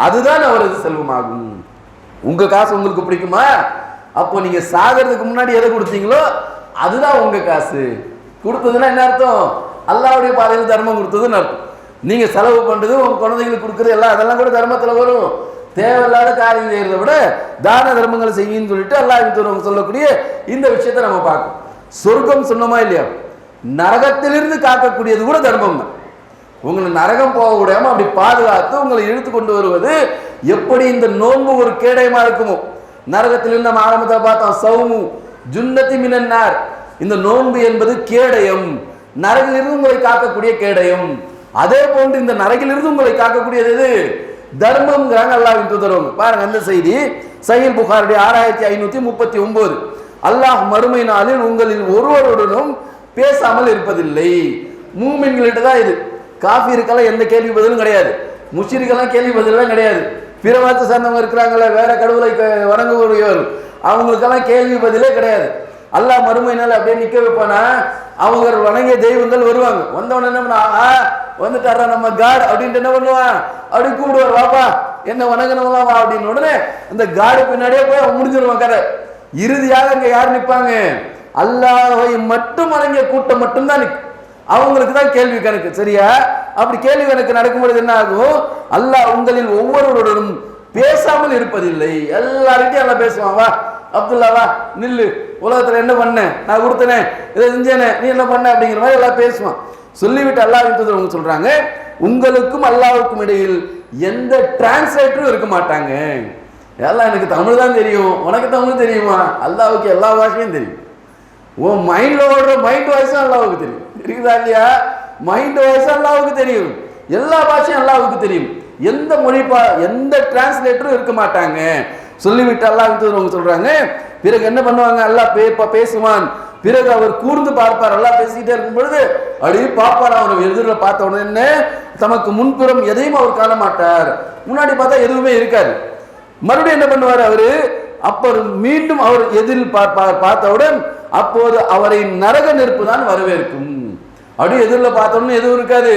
அதுதான் அவரது செல்வமாகும். உங்க காசு உங்களுக்கு பிடிக்குமா, அப்போ நீங்க சாகிறதுக்கு முன்னாடி எதை கொடுத்தீங்களோ அதுதான் உங்க காசு. கொடுத்ததுன்னா என்ன அர்த்தம்? அல்லாஹ்வுடைய பாதையில் தர்மம் கொடுத்ததுன்னு அர்த்தம். நீங்க செலவு பண்றது, உங்க குழந்தைங்களுக்கு கொடுக்கறது எல்லாம் அதெல்லாம் கூட தர்மத்துல வரும். தேவையில்லாத காரியம் செய்யறதை விட தான தர்மங்களை செய்யுன்னு சொல்லிட்டு அல்லாஹ்வின் தூதர் சொல்லக்கூடிய இந்த விஷயத்தை நம்ம பார்க்கணும். சொர்க்கம் சொன்னோமா இல்லையா, நரகத்திலிருந்து காக்கக்கூடியது கூட தர்மம் தான். உங்களை நரகம் போக விடாம அப்படி பாதுகாத்து உங்களை இழுத்து கொண்டு வருவது எப்படி இந்த நோன்பு ஒரு கேடயமா இருக்குமோ. நரகத்திலிருந்து நம்ம ஆரம்பத்தில் பார்த்தோம், சௌமு ஜுன்னதி மினன்னார், இந்த நோன்பு என்பது கேடயம், நரகிலிருந்து உங்களை காக்கக்கூடிய கேடயம். அதே போன்று இந்த நரகிலிருந்து உங்களை காக்கக்கூடியது எது? தர்மம்ங்கிறாங்க அல்லாஹ்வின் தூதர். பாருங்க அந்த செய்தி சஹீஹ் புகாரி 6539. அல்லாஹ் மறுமை நாளில் உங்களில் ஒருவருடனும் பேசாமல் இருப்பதில்லை. மூமின்களிட்ட தான் இது. காஃபிருக்கெல்லாம் எந்த கேள்வி பதிலும் கிடையாது, முஷ்ரிக்கெல்லாம் கேள்வி பதிலாம் கிடையாது. பிற மதத்தை சார்ந்தவங்க இருக்கிறாங்களே, வேற கடவுளை வணங்கக்கூடியவர், அவங்களுக்கெல்லாம் கேள்வி பதிலே கிடையாது. அல்லாஹ் மறுமை நாள் அப்படியே நிக்க வைப்பானா, அவங்க வணங்கிய தெய்வங்கள் வருவாங்க. வந்தவன என்ன பண்ணா, வந்துட்டாரா நம்ம காட் அப்படின்ட்டு என்ன பண்ணுவான், அப்படி கூப்பிடுவார், வாப்பா என்ன வணங்கினவங்களாம் வா அப்படின்னு. உடனே அந்த காடு பின்னாடியே போய் அவன் முடிஞ்சிருவான் கதை. இறுதியாக அங்க யார் நிற்பாங்க? அல்லாஹ்வை மட்டும் வணங்கிய கூட்டம் மட்டும்தான் நிற்கும். அவங்களுக்கு தான் கேள்வி கணக்கு. சரியா? அப்படி கேள்வி கணக்கு நடக்கும்பொழுது என்ன ஆகும்? அல்லாஹ் உங்களில் ஒவ்வொருவருடனும் பேசாமல் இருப்பதில்லை. எல்லார்கிட்டையும் எல்லாம் பேசுவான். வா அப்துல்லா வா நில்லு, உலகத்துல என்ன பண்ண, நான் கொடுத்தனே, இதை செஞ்சேனே, நீ என்ன பண்ண அப்படிங்கிற மாதிரி எல்லாம் பேசுவான். சொல்லிவிட்டு அல்லாஹ்வின் தூதர் சொல்றாங்க, உங்களுக்கும் அல்லாஹ்வுக்கும் இடையில் எந்த டிரான்ஸ்லேட்டரும் இருக்க மாட்டாங்க. எல்லாம் எனக்கு தமிழ் தான் தெரியும், உனக்கு தமிழ் தெரியுமா? அல்லாஹ்வுக்கு எல்லா பாஷையும் தெரியும். உன் மைண்ட்ல ஓடுற மைண்ட் வாய்ஸும் அல்லாஹ்வுக்கு தெரியும். இருக்குதா இல்லையா? மைண்ட் வாய்ஸும் அல்லாஹ்வுக்கு தெரியும், எல்லா பாஷையும் அல்லாஹ்வுக்கு தெரியும். எந்த மொழி எந்த டிரான்ஸ்லேட்டரும் இருக்க மாட்டாங்க. சொல்லிவிட்டு அல்லாஹ்வின் தூதர் சொல்றாங்க, பிறகு என்ன பண்ணுவாங்க? அல்லாஹ் பேசுவான், பிறகு அவர் கூர்ந்து பார்ப்பார். அல்லாஹ் பேசிக்கிட்டே இருக்கும் பொழுது அப்படியே பார்ப்பார். அவர் எதிரில் பார்த்த உடனே தமக்கு முன்புறம் எதையும் அவர் காண மாட்டார். முன்னாடி பார்த்தா எதுவுமே இருக்காது. மறுபடியும் என்ன பண்ணுவார் அவரு? அப்ப மீண்டும் அவர் எதிரில் பார்த்தவுடன் அப்போது அவரை நரக நெருப்பு தான் வரவேற்கும். அப்படியே எதிரில் பார்த்தோம்னு எதுவும் இருக்காது.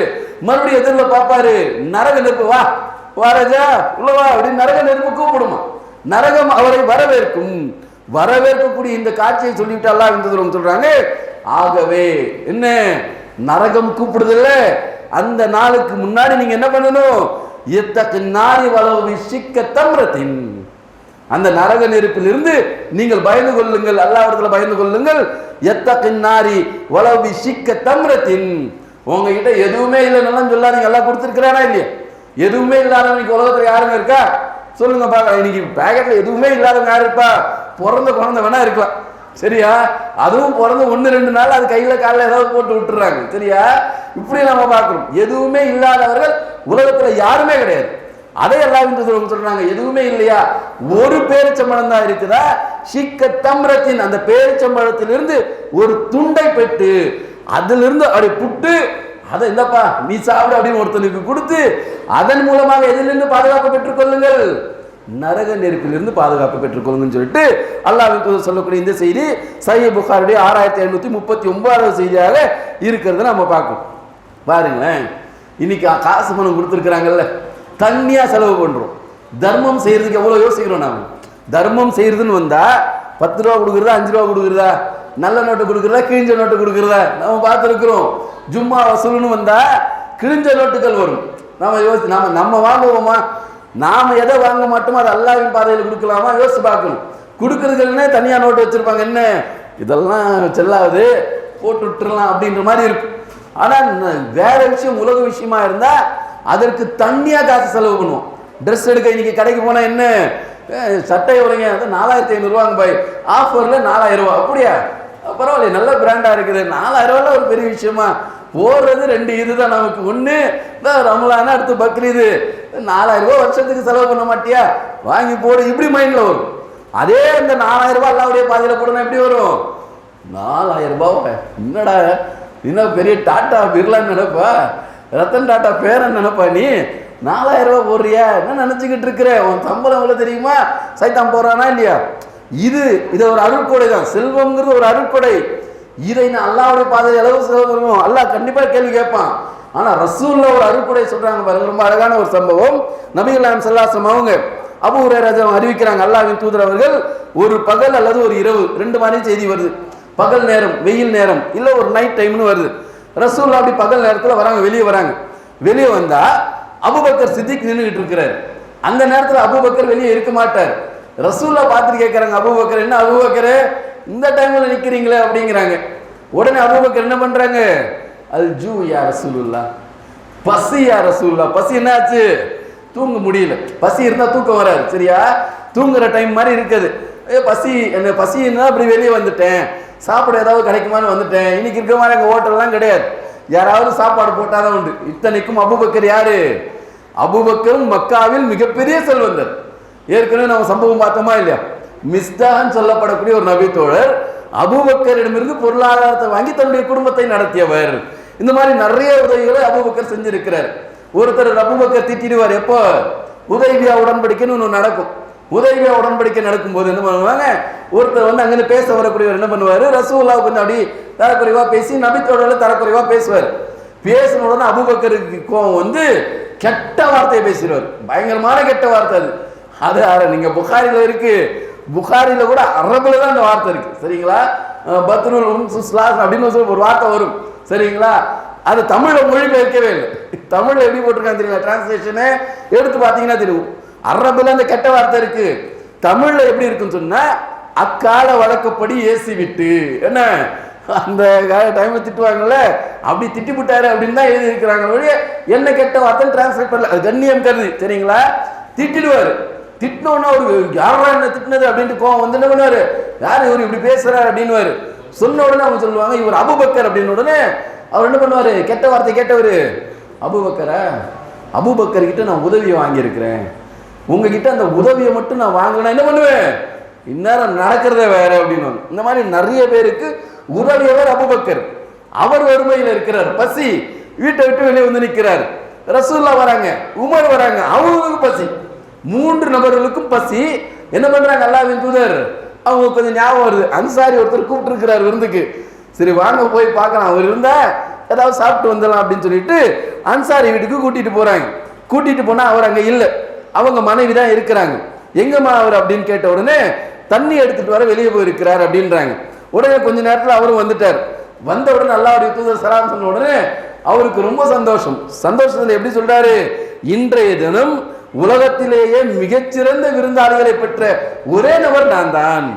மறுபடியும் எதிரில் பார்ப்பாரு, நரக நெருப்பு, வா வாராஜா உள்ளவா அப்படின்னு நரக நெருப்பு கூப்பிடுமா. நரகம் அவரை வரவேற்கும். வரவேற்கக்கூடிய இந்த காட்சியை சொல்லிவிட்டு அல்லாஹ் சொல்றாங்க, ஆகவே என்ன நரகம் கூப்பிடுதில்ல, அந்த நாளுக்கு முன்னாடி நீங்க என்ன பண்ணணும்? எத்தக்கு நாரி வளவு சிக்க தம்ரத்தின், அந்த நரக நெருப்பிலிருந்து நீங்கள் பயந்து கொள்ளுங்கள், அல்லாஹ்விடத்துல பயந்து கொள்ளுங்கள். எத்தக்கு நாரி வளவு சிக்க தம்ரத்தின், உங்ககிட்ட எதுவுமே இல்லைன்னு சொல்லாதீங்க. எல்லாம் கொடுத்துருக்கிறானா இல்லையா? எதுவுமே இல்லாதவங்க உலகத்துல யாருங்க இருக்கா சொல்லுங்க பாக்க. இன்னைக்கு பேக்கெட்ல எதுவுமே இல்லாதவங்க யாரு இருப்பா? பிறந்த குழந்தை வேணா இருக்கலாம். சரியா? அதுவும் பிறந்து 1-2 நாள் அது கையில காலில் ஏதாவது போட்டு விட்டுறாங்க. சரியா? இப்படி நம்ம பார்க்கிறோம். எதுவுமே இல்லாதவர்கள் உலகத்துல யாருமே கிடையாது. அதே அல்லாஹ் சொல்றாங்க, எதுவுமே இல்லையா, ஒரு பேரிச்சம்பழம் தான் இருக்குதா, ஷிக்க தம்ரத்தின், அந்த பேரிச்சம்பழத்திலிருந்து ஒரு துண்டை பெற்று அதிலிருந்து அப்படி புட்டு அதை இல்லப்பா நீ சாப்பிட அப்படின்னு ஒருத்தனுக்கு கொடுத்து அதன் மூலமாக எதிலிருந்து பாதுகாப்பு பெற்றுக் கொள்ளுங்கள், நரக நெருப்பிலிருந்து பாதுகாப்பு பெற்றுக் கொள்ளுங்கன்னு சொல்லிட்டு அல்லாஹ் சொல்லக்கூடிய இந்த செய்தி சஹீஹ் புகாரியுடைய 6539 செய்தியாக இருக்கிறத நம்ம பார்க்கணும். பாருங்களேன், இன்னைக்கு காசு பணம் கொடுத்துருக்குறாங்கல்ல, தண்ணியா செலவு பண்றோம். தர்மம் செய்யறதுக்கு எவ்வளவு யோசிக்கிறோம் நாம. தர்மம் செய்யறதுன்னு வந்தா 10 ரூபா கொடுக்குறதா, 5 ரூபா கொடுக்குறதா, நல்ல நோட்டு கொடுக்குறதா, கிழிஞ்ச நோட்டு கொடுக்குறதா நம்ம பார்த்துருக்கிறோம். ஜும்மா வசூல்னு வந்தா கிழிஞ்ச நோட்டுகள் வரும். நம்ம வாங்குவோமா? நாம எதை வாங்க மாட்டோமோ அது அல்லாஹ்வின் பாதையில் கொடுக்கலாமா யோசிச்சு பார்க்கணும். கொடுக்கறதுக்குன்னே தனியா நோட்டு வச்சிருப்பாங்க. என்ன இதெல்லாம் செல்லாது, போட்டு விட்டுறலாம் அப்படின்ற மாதிரி இருக்கும். ஆனா வேற விஷயம், உலக விஷயமா இருந்தா அதற்கு தண்ணியா காசு செலவு பண்ணுவோம். ட்ரெஸ் எடுக்க இன்னைக்கு கடைக்கு போனா என்ன சட்டை உடைங்க 4500 ரூபாங்க பாய், ஆஃபர்ல 4000 ரூபா. அப்படியா? பரவாயில்ல, நல்ல பிராண்டா இருக்குது. 4000 ரூபாய் ஒரு பெரிய விஷயமா? போடுறது 2 இதுதான் நமக்கு. ஒண்ணு ரமலான், அடுத்து பக்ரீது. 4000 ரூபாய் வருஷத்துக்கு செலவு பண்ண மாட்டியா? வாங்கி போடு, இப்படி மைண்ட்ல வரும். அதே இந்த 4000 ரூபாய் அல்லாஹ்வுடைய பாதையில போடணும், எப்படி வரும்? 4000 ரூபாய் என்னடா, இன்னும் பெரிய டாட்டா பிர்லான்னு நினைப்பா, ரத்தன் டாட்டா பேரன் நினைப்பா நீ? 4000 ரூபாய் போடுறியா? என்ன நினைச்சுக்கிட்டு இருக்கிற? உன் சம்பளம் எவ்வளவு தெரியுமா? சைத்தான் போறானா இல்லையா? இது ஒரு அருட்கொடை தான். செல்வம்ங்கிறது ஒரு அருட்கொடை. இதை நான் அல்லாஹ்வுடைய பாதையில் அளவு செலவு பண்ணுவோம், அல்லாஹ் கண்டிப்பா கேள்வி கேட்பான். ஆனா ரசூல்ல ஒரு அருட்கொடை சொல்றாங்க பாருங்க, ரொம்ப அழகான ஒரு சம்பவம். நபிகள் நாயகம் ஸல்லல்லாஹு அலைஹி வஸல்லம் அவங்க அபூ ஹுரைரா அறிவிக்கிறாங்க, அல்லாஹ்வின் தூதர் அவர்கள் ஒரு பகல் அல்லது ஒரு இரவு, 2 மாதிரி செய்தி வருது. பகல் நேரம், வெயில் நேரம், இல்ல ஒரு நைட் டைம்னு வருது. ரசூலுல்லாஹ் அப்படி பகல் நேரத்துல வராங்க, வெளியே வராங்க. வெளியே வந்தா அபூபக்கர் சித்திக் நின்றுகிட்டு இருக்கிறார். அந்த நேரத்துல அபூபக்கர் வெளியே இருக்க மாட்டார். ரசூலுல்லாஹ் பார்த்துட்டு கேட்கறாங்க, அபூபக்கர், என்ன அபூபக்கர் இந்த டைம்ல நிக்கிறீங்களே அப்படிங்கிறாங்க. உடனே அபூபக்கர் என்ன பண்றாங்க, அல் ஜூ யா ரசூலுல்லாஹ், பசி யா ரசூலுல்லாஹ். பசி என்னாச்சு? தூங்க முடியல. பசி இருந்தா தூக்கம் வராது. சரியா? தூங்குற டைம் மாதிரி இருக்குது. பசி, என்ன பசின்னா அப்படி வெளியே வந்துட்டேன், சாப்பிட ஏதாவது கிடைக்குமான்னு வந்துட்டேன். இன்னைக்கு இருக்க மாதிரி எங்க ஹோட்டல்லாம் கிடையாது, யாராவது சாப்பாடு போட்டாதான் உண்டு. இத்தனைக்கும் அபூபக்கர் யாரு? அபூபக்கரும் மக்காவில் மிகப்பெரிய செல்வந்தர். ஏற்கனவே நம்ம சம்பவம் பார்த்தோமா இல்லையா? மிஸ்தாஹ் சொல்லப்படக்கூடிய ஒரு நபி தோழர் அபூபக்கரிடமிருந்து பொருளாதாரத்தை வாங்கி தன்னுடைய குடும்பத்தை நடத்தியவர். இந்த மாதிரி நிறைய உதவிகளை அபூபக்கர் செஞ்சிருக்கிறார். ஒருத்தர் அபூபக்கர் திட்டிடுவார். எப்போ? உதைபியா உடன்படிக்கைன்னு ஒன்று நடக்கும். உதைபியா உடன்படிக்கை நடக்கும்போது என்ன பண்ணுவாங்க, ஒருத்தர் வந்து அங்கே பேச வரக்கூடியவர் என்ன பண்ணுவார், ரசூலுல்லாஹ் கொஞ்சம் அப்படி தரக்குறைவா பேசி நபித்தோட தரக்குறைவா பேசுவார். பேசின உடனே அபூபக்கருக்கு கோவம் வந்து கெட்ட வார்த்தையை பேசிடுவார். பயங்கரமான கெட்ட வார்த்தை அது. அது நீங்க புகாரில இருக்கு, புகாரில கூட அரபுல தான் அந்த வார்த்தை இருக்கு. சரிங்களா? பத்ருல் உன்சுஸ்லாஸ் அப்படின்னு ஒரு வார்த்தை வரும். சரிங்களா? அது தமிழ்ல மொழிபெயர்க்கவே இல்லை. தமிழ்ல எப்படி போட்டிருக்காங்க தெரியுங்களா? டிரான்ஸ்லேஷனே எடுத்து பார்த்தீங்கன்னா தெரியும். அரபுல அந்த கெட்ட வார்த்தை இருக்கு. தமிழ்ல எப்படி இருக்குன்னு சொன்னா, அக்கால வழக்கப்படி ஏசி விட்டு, என்ன அந்த டைம்ல திட்டுவாங்கல்ல, அப்படி திட்டி விட்டாரு அப்படின்னு தான் எழுதி இருக்கிறாங்க. என்ன கெட்ட வார்த்தை டிரான்ஸ்லேட் பண்ணல, அது கண்ணியம் கருதி. சரிங்களா? திட்டிடுவாரு. திட்டினோன்னா ஒரு யாரா என்ன திட்டினது அப்படின்ட்டு கோவம் வந்து என்ன பண்ணுவாரு, யார் இவர் இப்படி பேசுறாரு அப்படின்னு சொன்ன உடனே அவங்க சொல்லுவாங்க, இவர் அபூபக்கர் அப்படின்னு. உடனே அவர் என்ன பண்ணுவாரு, கெட்ட வார்த்தை கேட்டவர், அபூபக்கரா, அபூபக்கர் கிட்ட நான் உதவியை வாங்கியிருக்கிறேன், உங்ககிட்ட அந்த உதவியை மட்டும் நான் வாங்கினா என்ன பண்ணுவேன், இந்நேரம் நடக்கிறதே வேற அப்படின்னு. இந்த மாதிரி நிறைய பேருக்கு உதவியவர் அபூபக்கர். அவர் வறுமையில் இருக்கிறார், பசி, வீட்டை விட்டு வெளியே வந்து நிற்கிறார். ரசூலுல்லாஹ் வராங்க, உமர் வராங்க, அவங்களுக்கும் பசி, 3 நபர்களுக்கும் பசி. என்ன பண்றாங்க அல்லாஹ்வின் தூதர், அவங்க கொஞ்சம் ஞாபகம் வருது, அன்சாரி ஒருத்தர் கூப்பிட்டு இருக்கிறார் விருந்துக்கு. சரி வாங்க போய் பார்க்கலாம், அவர் இருந்தா ஏதாவது சாப்பிட்டு வந்துடலாம் அப்படின்னு சொல்லிட்டு அன்சாரி வீட்டுக்கு கூட்டிட்டு போறாங்க. கூட்டிட்டு போனா அவர் அங்க இல்லை, அவங்க மனைவி தான் இருக்கிறாங்க. எங்கம்மா அவர் அப்படின்னு கேட்ட உடனே தண்ணி எடுத்துட்டு வர வெளியே போயிருக்கிறார் அப்படின்றாங்க. உடனே கொஞ்ச நேரத்தில் அவரும் வந்துட்டார். வந்த உடனே அல்லாஹ்வுடைய தூதர் சலாம் சொன்ன உடனே அவருக்கு ரொம்ப சந்தோஷம். சந்தோஷத்துல எப்படி சொல்றாரு, இன்றைய தினம் உலகத்திலேயே மிகச்சிறந்த விருந்தாளிகளை பெற்ற ஒரே நபர் நான் தான்,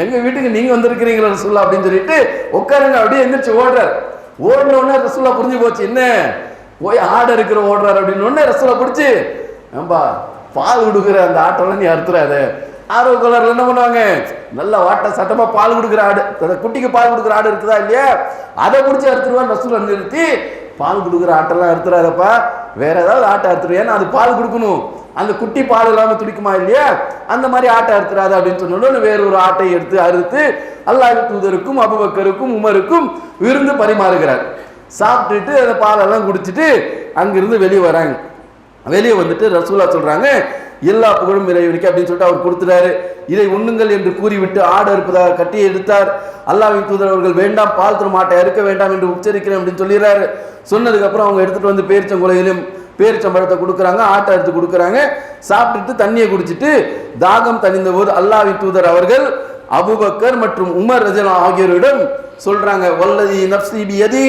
எங்க வீட்டுக்கு நீங்க வந்திருக்கிறீங்களா ரசூலுல்லாஹ் அப்படின்னு சொல்லிட்டு உட்காருங்க அப்படியே எந்திரிச்சு ஓடுறார். ஓடினோடனே ரசூலுல்லாஹ் புரிஞ்சு போச்சு, என்ன போய் ஆடு இருக்கிற ஓடுறாரு அப்படின்னு. ரசூலுல்லாஹ் பிடிச்சி, ஏம்பா பால் கொடுக்குற அந்த ஆட்டெல்லாம் நீ அறுத்துறாத, ஆர்வ கலர்ல என்ன பண்ணுவாங்க, நல்லா வாட்ட சட்டமா பால் கொடுக்குற ஆடு, குட்டிக்கு பால் கொடுக்குற ஆடு இருக்குதா இல்லையா, அதை பிடிச்சி அறுத்துருவான். ரசூல் நிறுத்தி, பால் கொடுக்குற ஆட்டெல்லாம் அறுத்துறாதப்பா, வேற ஏதாவது ஆட்டை அறுத்துருவேன், அது பால் கொடுக்கணும், அந்த குட்டி பால் இல்லாமல் துடிக்குமா இல்லையா, அந்த மாதிரி ஆட்டை அறுத்துறாது அப்படின்னு சொன்னோன்னு வேறொரு ஆட்டை எடுத்து அறுத்து அல்லாஹ்வின் தூதருக்கும் அபூபக்கருக்கும் உமருக்கும் விருந்து பரிமாறுகிறார். சாப்பிட்டுட்டு அந்த பாலெல்லாம் குடிச்சிட்டு அங்கிருந்து வெளியே வராங்க. வெளியே வந்துட்டு ரசூலா சொல்றாங்க, எல்லா புகழும் இறைவனுக்கு அப்படின்னு சொல்லிட்டு அவர் கொடுத்துட்டாரு. இதை உண்ணுங்கள் என்று கூறிவிட்டு ஆடு அறுப்பதாக கட்டியை எடுத்தார். அல்லாஹ்வின் தூதர் அவர்கள் வேண்டாம், பால் தரும் மாட்டை அறுக்க வேண்டாம் என்று உச்சரிக்கிறேன் அப்படின்னு சொல்லிடுறாரு. சொன்னதுக்கு அப்புறம் அவங்க எடுத்துட்டு வந்து பேரிச்சங்குலையிலும் பேரிச்சம்பழத்தை கொடுக்குறாங்க, ஆட்டை எடுத்து கொடுக்குறாங்க. சாப்பிட்டுட்டு தண்ணியை குடிச்சிட்டு தாகம் தணிந்த போது அல்லாஹ்வின் தூதர் அவர்கள் அபூபக்கர் மற்றும் உமர் ரலியல்லாஹு ஆகியோரிடம் சொல்றாங்க, வல்லதி நஃப்ஸி பியதி,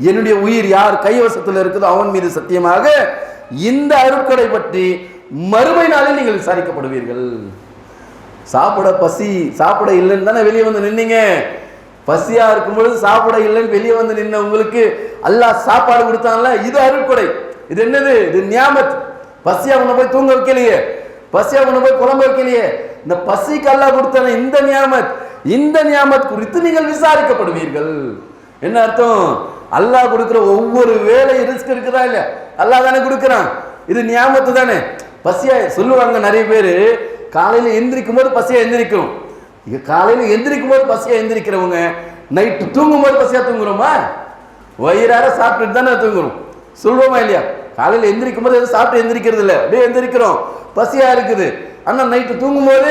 என்னுடைய உயிர் யார் கைவசத்தில் இருக்குதோ அவன் மீது சத்தியமாக இந்த அருட்கொடை பற்றி மறுமை நாளில் நீங்கள் விசாரிக்கப்படுவீர்கள். சாப்பிட பசி, சாப்பிட இல்லைன்னு தானே வெளியே வந்து நின்னீங்க. பசியா இருக்கும் பொழுது சாப்பிட இல்லைன்னு வெளியே வந்து நின்ன உங்களுக்கு அல்லாஹ் சாப்பாடு கொடுத்தான்ல, இது அருட்கொடை. இது என்னது? இது நியாமத். பசியா உன்னை போய் தூங்க வைக்கலையே, பசியா உன்னை போய் குழம்பு வைக்கலையே, இந்த பசிக்கு அல்லாஹ் கொடுத்தான இந்த நியாமத், இந்த நியாமத் குறித்து நீங்கள் விசாரிக்கப்படுவீர்கள். என்ன அர்த்தம்? அல்லாஹ் கொடுக்கிற ஒவ்வொரு வேலை ரிஸ்க் இருக்குதா இல்லையா, அல்லாஹ் தானே கொடுக்குறான், இது நியாமத்து தானே. பசியா சொல்லுவாங்க நிறைய பேர், காலையில எந்திரிக்கும் போது பசியா எந்திரிக்கிறோம். இங்க காலையில எந்திரிக்கும் போது பசியா எந்திரிக்கிறவங்க நைட்டு தூங்கும் போது பசியா தூங்குறோமா? வயிறார சாப்பிட்டுட்டு தானே தூங்குறோம், சொல்லுவோமா இல்லையா? காலையில எந்திரிக்கும் போது எதுவும் சாப்பிட்டு எந்திரிக்கிறது இல்லை, அப்படியே எந்திரிக்கிறோம், பசியா இருக்குது. ஆனா நைட்டு தூங்கும் போது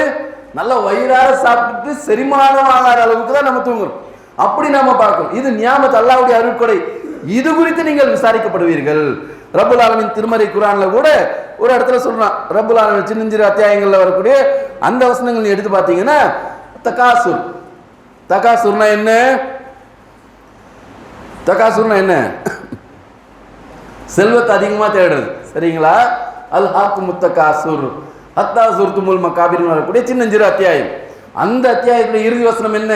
நல்லா வயிறார சாப்பிட்டுட்டு செரிமானம் ஆகாத அளவுக்கு தான் நம்ம தூங்குறோம். அப்படி நாம பார்க்கணும். இது நியாமத், அல்லாஹ்வுடைய அருட்கொடை. இது குறித்து நீங்கள் விசாரிக்கப்படுவீர்கள். ரப்புல் ஆலமீன் திருமறை குர்ஆன்ல கூட ஒரு இடத்துல சொல்றான். ரப்புல் ஆலமீன் சின்னஞ்சிறு அத்தியாயங்கள்ல வரக்கூடிய அந்த வசனங்கள் எடுத்து பார்த்தீங்கன்னா, தகாசுர், தகாசுர்னா என்ன? தகாசுர்னா என்ன? செல்வத்தை அதிகமா தேடுறது, சரிங்களா? அல் ஹாக்குமுத் தகாசுர் ஹத்தா சுர்துமுல் மகாபிர்னு வரக்கூடிய சின்னஞ்சிறு அத்தியாயம். அந்த அத்தியாயத்துல இறுதி வசனம் என்ன?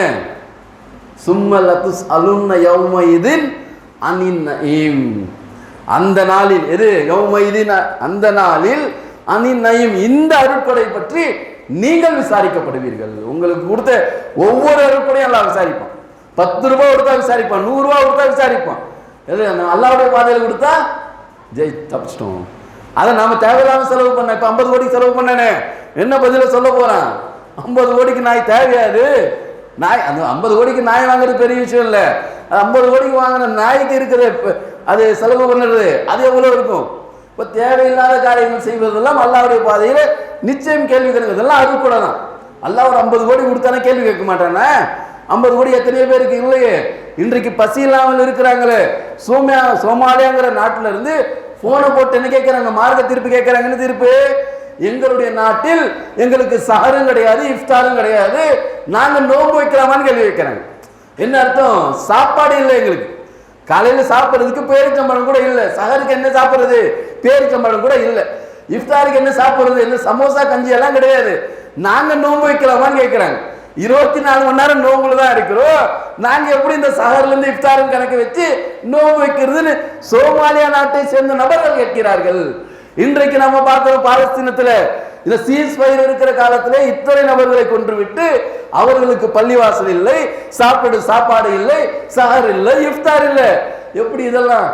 சும்ம லதுஸ் அலுன்ன யௌமைதின் அனின் நஈம். அந்த நாளில், எது யௌமைதின், அந்த நாளில் அனின் நஈம், இந்த அருட்கொடை பற்றி நீங்கள் விசாரிக்கப்படுவீர்கள். உங்களுக்கு கொடுத்த ஒவ்வொரு அருட்கொடையும் அல்லாஹ் விசாரிப்பான். 10 ரூபாய் கொடுத்தா விசாரிப்பான், 100 ரூபாய் கொடுத்தா விசாரிப்பான். எது அல்லாஹ்வுடைய பாதையில் கொடுத்தா தப்பிச்சிட்டோம். அதை நாம தேவையில்லாம செலவு பண்ண, இப்ப 50 கோடிக்கு செலவு பண்ணனே, என்ன பதில சொல்ல போறான்? 50 கோடிக்கு நாய் தேவையாது. நாய், அந்த 50 கோடிக்கு நாய் வாங்குறது பெரிய விஷயம் இல்லை. 50 கோடிக்கு வாங்கின நாய்க்கு இருக்கிற அது செலவு பண்ணுறது அது எவ்வளவு இருக்கும்? இப்போ தேவையில்லாத காரியங்கள் செய்வதெல்லாம் அல்லாஹ்வுடைய பாதையில நிச்சயம் கேள்வி கேட்குறது, இதெல்லாம் அருட்கொடை தான். அல்லாஹ் ஒரு 50 கோடி கொடுத்தானே கேள்வி கேட்க மாட்டானே? 50 கோடி எத்தனையோ பேருக்கு இல்லையே. இன்றைக்கு பசி இல்லாமல் இருக்கிறாங்களே, சோமாலியாங்கிற நாட்டில இருந்து போனை போட்டு என்ன கேட்கிறாங்க? மார்க்க தீர்ப்பு கேட்கிறாங்க. என்ன தீர்ப்பு? எங்களுடைய நாட்டில் எங்களுக்கு சஹரும் கிடையாது, இஃப்தாரும் கிடையாது, நாங்க நோன்பு வைக்கலாமான்னு கேள்வி வைக்கிறாங்க. என்ன அர்த்தம்? சாப்பாடு இல்லை எங்களுக்கு, காலையில சாப்பிட்றதுக்கு பேரிச்சம்பழம் கூட இல்லை, சஹருக்கு என்ன சாப்பிட்றது? பேரிச்சம்பழம் கூட இல்லை, இஃப்தாருக்கு என்ன சாப்பிட்றது? என்ன சமோசா கஞ்சி எல்லாம் கிடையாது, நாங்க நோன்பு வைக்கலாமான்னு கேட்கிறாங்க. 24 மணி நேரம் நோம்புல தான் இருக்கிறோம், நாங்க எப்படி இந்த சஹர்ல இருந்து இஃப்தாரும் கணக்கு வச்சு நோம்பு வைக்கிறதுன்னு சோமாலியா நாட்டை சேர்ந்த நபர்கள் கேட்கிறார்கள். இன்றைக்கு நம்ம பார்க்கிறோம், பாலஸ்தீனத்துல இந்த சீஸ் ஃபயர் இருக்கிற காலத்திலே இத்தனை நபர்களை கொன்று விட்டு அவர்களுக்கு பள்ளிவாசல் இல்லை, சாப்பாடு இல்லை, சஹர் இல்லை, இஃப்தார் இல்லை. எப்படி இதெல்லாம்?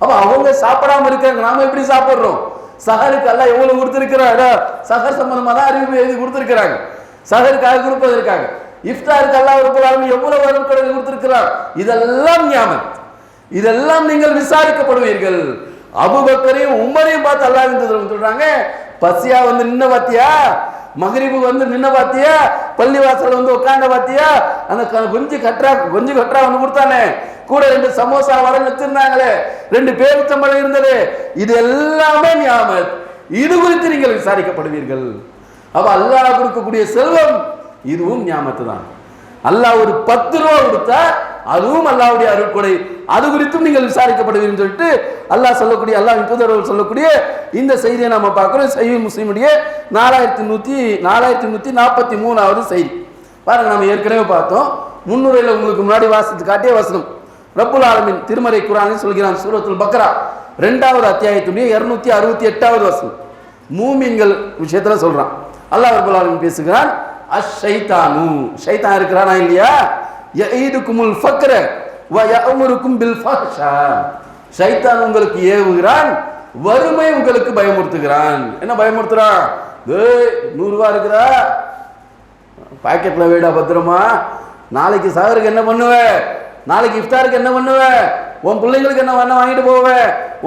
அப்ப அவங்க சாப்பிடாம இருக்காங்க, நாம எப்படி சாப்பிடுறோம்? சஹருக்கு அல்லாஹ் எவ்வளவு கொடுத்திருக்கிறாங்க? சஹர் சம்பந்தமா தான் அறிவிப்பு எழுதி கொடுத்திருக்கிறாங்க, சஹருக்காக கொடுப்பதற்காக. இஃப்தாருக்கு அல்லாஹ் ரப்பல் ஆலமீன் எவ்வளவு அருட்கொடை கொடுத்திருக்கிறார். இதெல்லாம் நியாமத், இதெல்லாம் நீங்கள் விசாரிக்கப்படுவீர்கள். அபூபக்கரையும் உமரையும் பார்த்து அல்லாஹ் சொல்றாங்க, பசியா வந்து நின்ன பாத்தியா, மகரிபு வந்து நின்ன பாத்தியா, பள்ளிவாசல் வந்து உட்கார்ந்த பாத்தியா, அந்த கொஞ்சம் கற்றா வந்து கொடுத்தானே, கூட 2 சமோசா வர வச்சிருந்தாங்களே, 2 பேரிச்சம்பழம் இருந்தது, இது எல்லாமே நியாமத். இது குறித்து நீங்கள் விசாரிக்கப்படுவீர்கள். அப்ப அல்லாஹ் கொடுக்கக்கூடிய செல்வம் இதுவும் நியாமத்து தான். அல்லாஹ் ஒரு 10 ரூபா கொடுத்தா அதுவும் அல்லாஹ்வுடைய அருட்கொடை, அது குறித்தும் நீங்கள் விசாரிக்கப்படுவீர்கள் சொல்லிட்டு அல்லாஹ் சொல்லக்கூடிய, அல்லாஹ்வின் தூதர் சொல்லக்கூடிய இந்த செய்தியை நாம பார்க்கிறோம். சஹீஹ் முஸ்லிமுடைய 4143வது செய்தி பாருங்க. நம்ம ஏற்கனவே பார்த்தோம், முன்னுரையில் உங்களுக்கு முன்னாடி வாசித்து காட்டிய வசனம். ரப்புல் ஆலமீன் திருமறை குர்ஆனில் சொல்கிறான், சூரத்துல் பக்ரா 2வது அத்தியாயத்துடைய 268வது வசனம், மூமின்கள் விஷயத்துல சொல்றான். அல்லாஹ் ரப்பல் ஆலமீன் பேசுகிறான், அஷ்-ஷைத்தானு, ஷைத்தான் இருக்கிறானா இல்லையா, யஈதுகுமுல் ஃபக்ர வ யஅமுருக்கும் பில் ஃபஹ்ஷா, ஷைத்தான் உங்களுக்கு ஏவுகிறான், வறுமை உங்களுக்கு பயமுறுத்துகிறான். என்ன பயமுறுத்துறான்? டேய் 100 ரூபாய் இருக்குதா, பாக்கெட்ல வைடா பத்திரமா, நாளைக்கு சஹருக்கு என்ன பண்ணுவ, நாளைக்கு இஃப்தாருக்கு என்ன பண்ணுவ, உன் பிள்ளைங்களுக்கு என்ன வாங்கிட்டு போவ,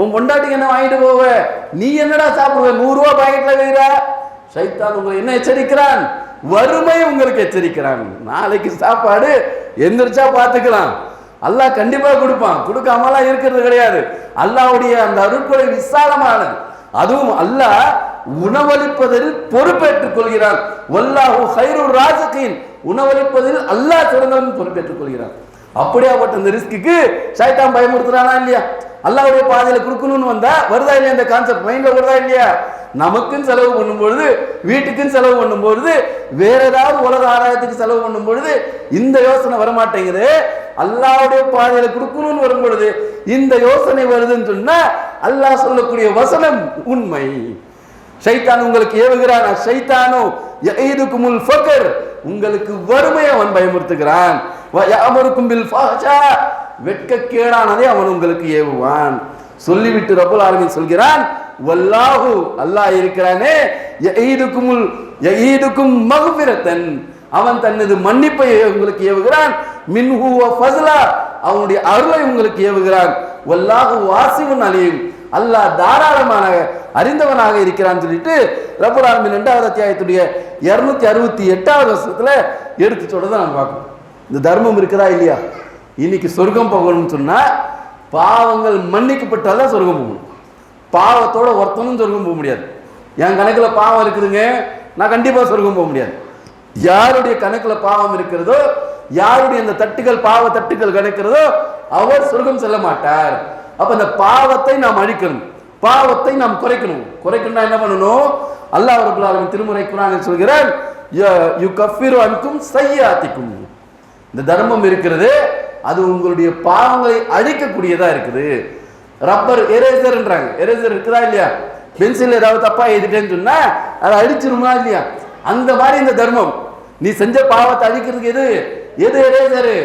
உன் பொண்டாட்டிக்கு என்ன வாங்கிட்டு போவ, நீ என்னடா சாப்பிடுவ, 100 ரூபாய் பாக்கெட்ல வைடா. ஷைத்தான் உங்களை என்ன எச்சரிக்கிறான்? வறுமை உங்களுக்கு எச்சரிக்கிறான். நாளைக்கு சாப்பாடு எந்திரிச்சா பார்த்துக்கலாம், அல்லாஹ் கண்டிப்பா கொடுப்பான், கொடுக்காமலாம் இருக்கிறது கிடையாது. அல்லாஹ்வுடைய அந்த அருட்கொடை விசாலமானது. அதுவும் அல்லாஹ் உணவளிப்பதில் பொறுப்பேற்றுக் கொள்கிறான். வல்லாஹு கைருர் ராஸிகீன், உணவளிப்பதில் அல்லாஹ் சிறந்தவன் பொறுப்பேற்றுக் கொள்கிறான். அப்படியாப்பட்ட இந்த ரிஸ்க்கு ஷைத்தான் பயமுறுத்துறானா இல்லையா? அல்லாஹ்வுடைய பாதையில கொடுக்கணும்னு வந்தா வருதா இல்லையா? இந்த கான்செப்ட் மைண்ட்ல வருதா இல்லையா? நமக்குன்னு செலவு பண்ணும்பொழுது, வீட்டுக்குன்னு செலவு பண்ணும்பொழுது, வேற ஏதாவது உலக ஆதாயத்துக்கு செலவு பண்ணும் பொழுது இந்த யோசனை வரமாட்டேங்குது. அல்லாஹ்வுடைய பாதையில கொடுக்கணும்னு வரும் பொழுது இந்த யோசனை வருதுன்னு சொன்னா அல்லாஹ் சொல்லக்கூடிய வசனம் உண்மை. ஷைத்தான் உங்களுக்கு ஏவுகிறான், ஷைத்தானு யஈதுகுமுல் ஃபக்ர், உங்களுக்கு வறுமையை அவன் பயமுறுத்துகிறான், வ யஅமுருக்கும் பில் ஃபஹ்ஷா, வெட்கக்கேடானதை அவன் உங்களுக்கு ஏவுவான். சொல்லிவிட்டு ரப்பல் ஆலமீன் சொல்கிறான், வல்லாஹு, அல்லாஹ் இருக்கிறானே, யஈதுக்கும் மக்ஃபிரத்தன், அவன் தனது மன்னிப்பை உங்களுக்கு ஏவுகிறான், மின்ஹு வ ஃபஸ்லா, அவனுடைய அருளை உங்களுக்கு ஏவுகிறான், வல்லாஹு வாசிஉன் அலீம், அல்லாஹ் தாராளமான அறிந்தவனாக இருக்கிறான்னு சொல்லிட்டு ரப்பல் ஆலமீன் 2வது அத்தியாயத்துடைய 268வது வசனத்துல எடுத்து சொல்றதை நம்ம பார்க்கணும். இந்த தர்மம் இருக்குதா இல்லையா? இன்னைக்கு சொர்க்கம் போகணும்னு சொன்னா பாவங்கள் மன்னிக்கப்பட்டால்தான் சொர்க்கம் போகணும். பாவத்தோட ஒருத்தனும் சொர்க்கம் போக முடியாது. என் கணக்குல பாவம் இருக்குதுங்க, நான் கண்டிப்பா சொர்க்கம் போக முடியாது. யாருடைய கணக்குல பாவம் இருக்கிறதோ, யாருடைய அந்த தட்டுகள் பாவ தட்டுகள் கணக்கிறதோ அவர் சொர்க்கம் செல்ல மாட்டார். அப்ப இந்த பாவத்தை நாம் அழிக்கணும், பாவத்தை நாம் குறைக்கணும். குறைக்கணும்னா என்ன பண்ணணும்? அல்லாஹ் ரப்பல் ஆலமீன் திருமறை குர்ஆனில் சொல்கிறார், யுகஃபிரு அன்கும் ஸய்யாத்திக்கும், இந்த தர்மம் இருக்கிறது அது உங்களுடைய பாவங்களை அழிக்கக்கூடியதா இருக்குது. ரப்பர் எரேசர்ன்றாங்க, எரேசர் இருக்குதா இல்லையா? பென்சில் ஏதாவது தப்பா எழுதிட்டேன்னு சொன்னா அதை அழிச்சிருமா இல்லையா? அந்த மாதிரி இந்த தர்மம், நீ செஞ்ச பாவத்தை அழிக்கிறதுக்கு எது எரேசரு?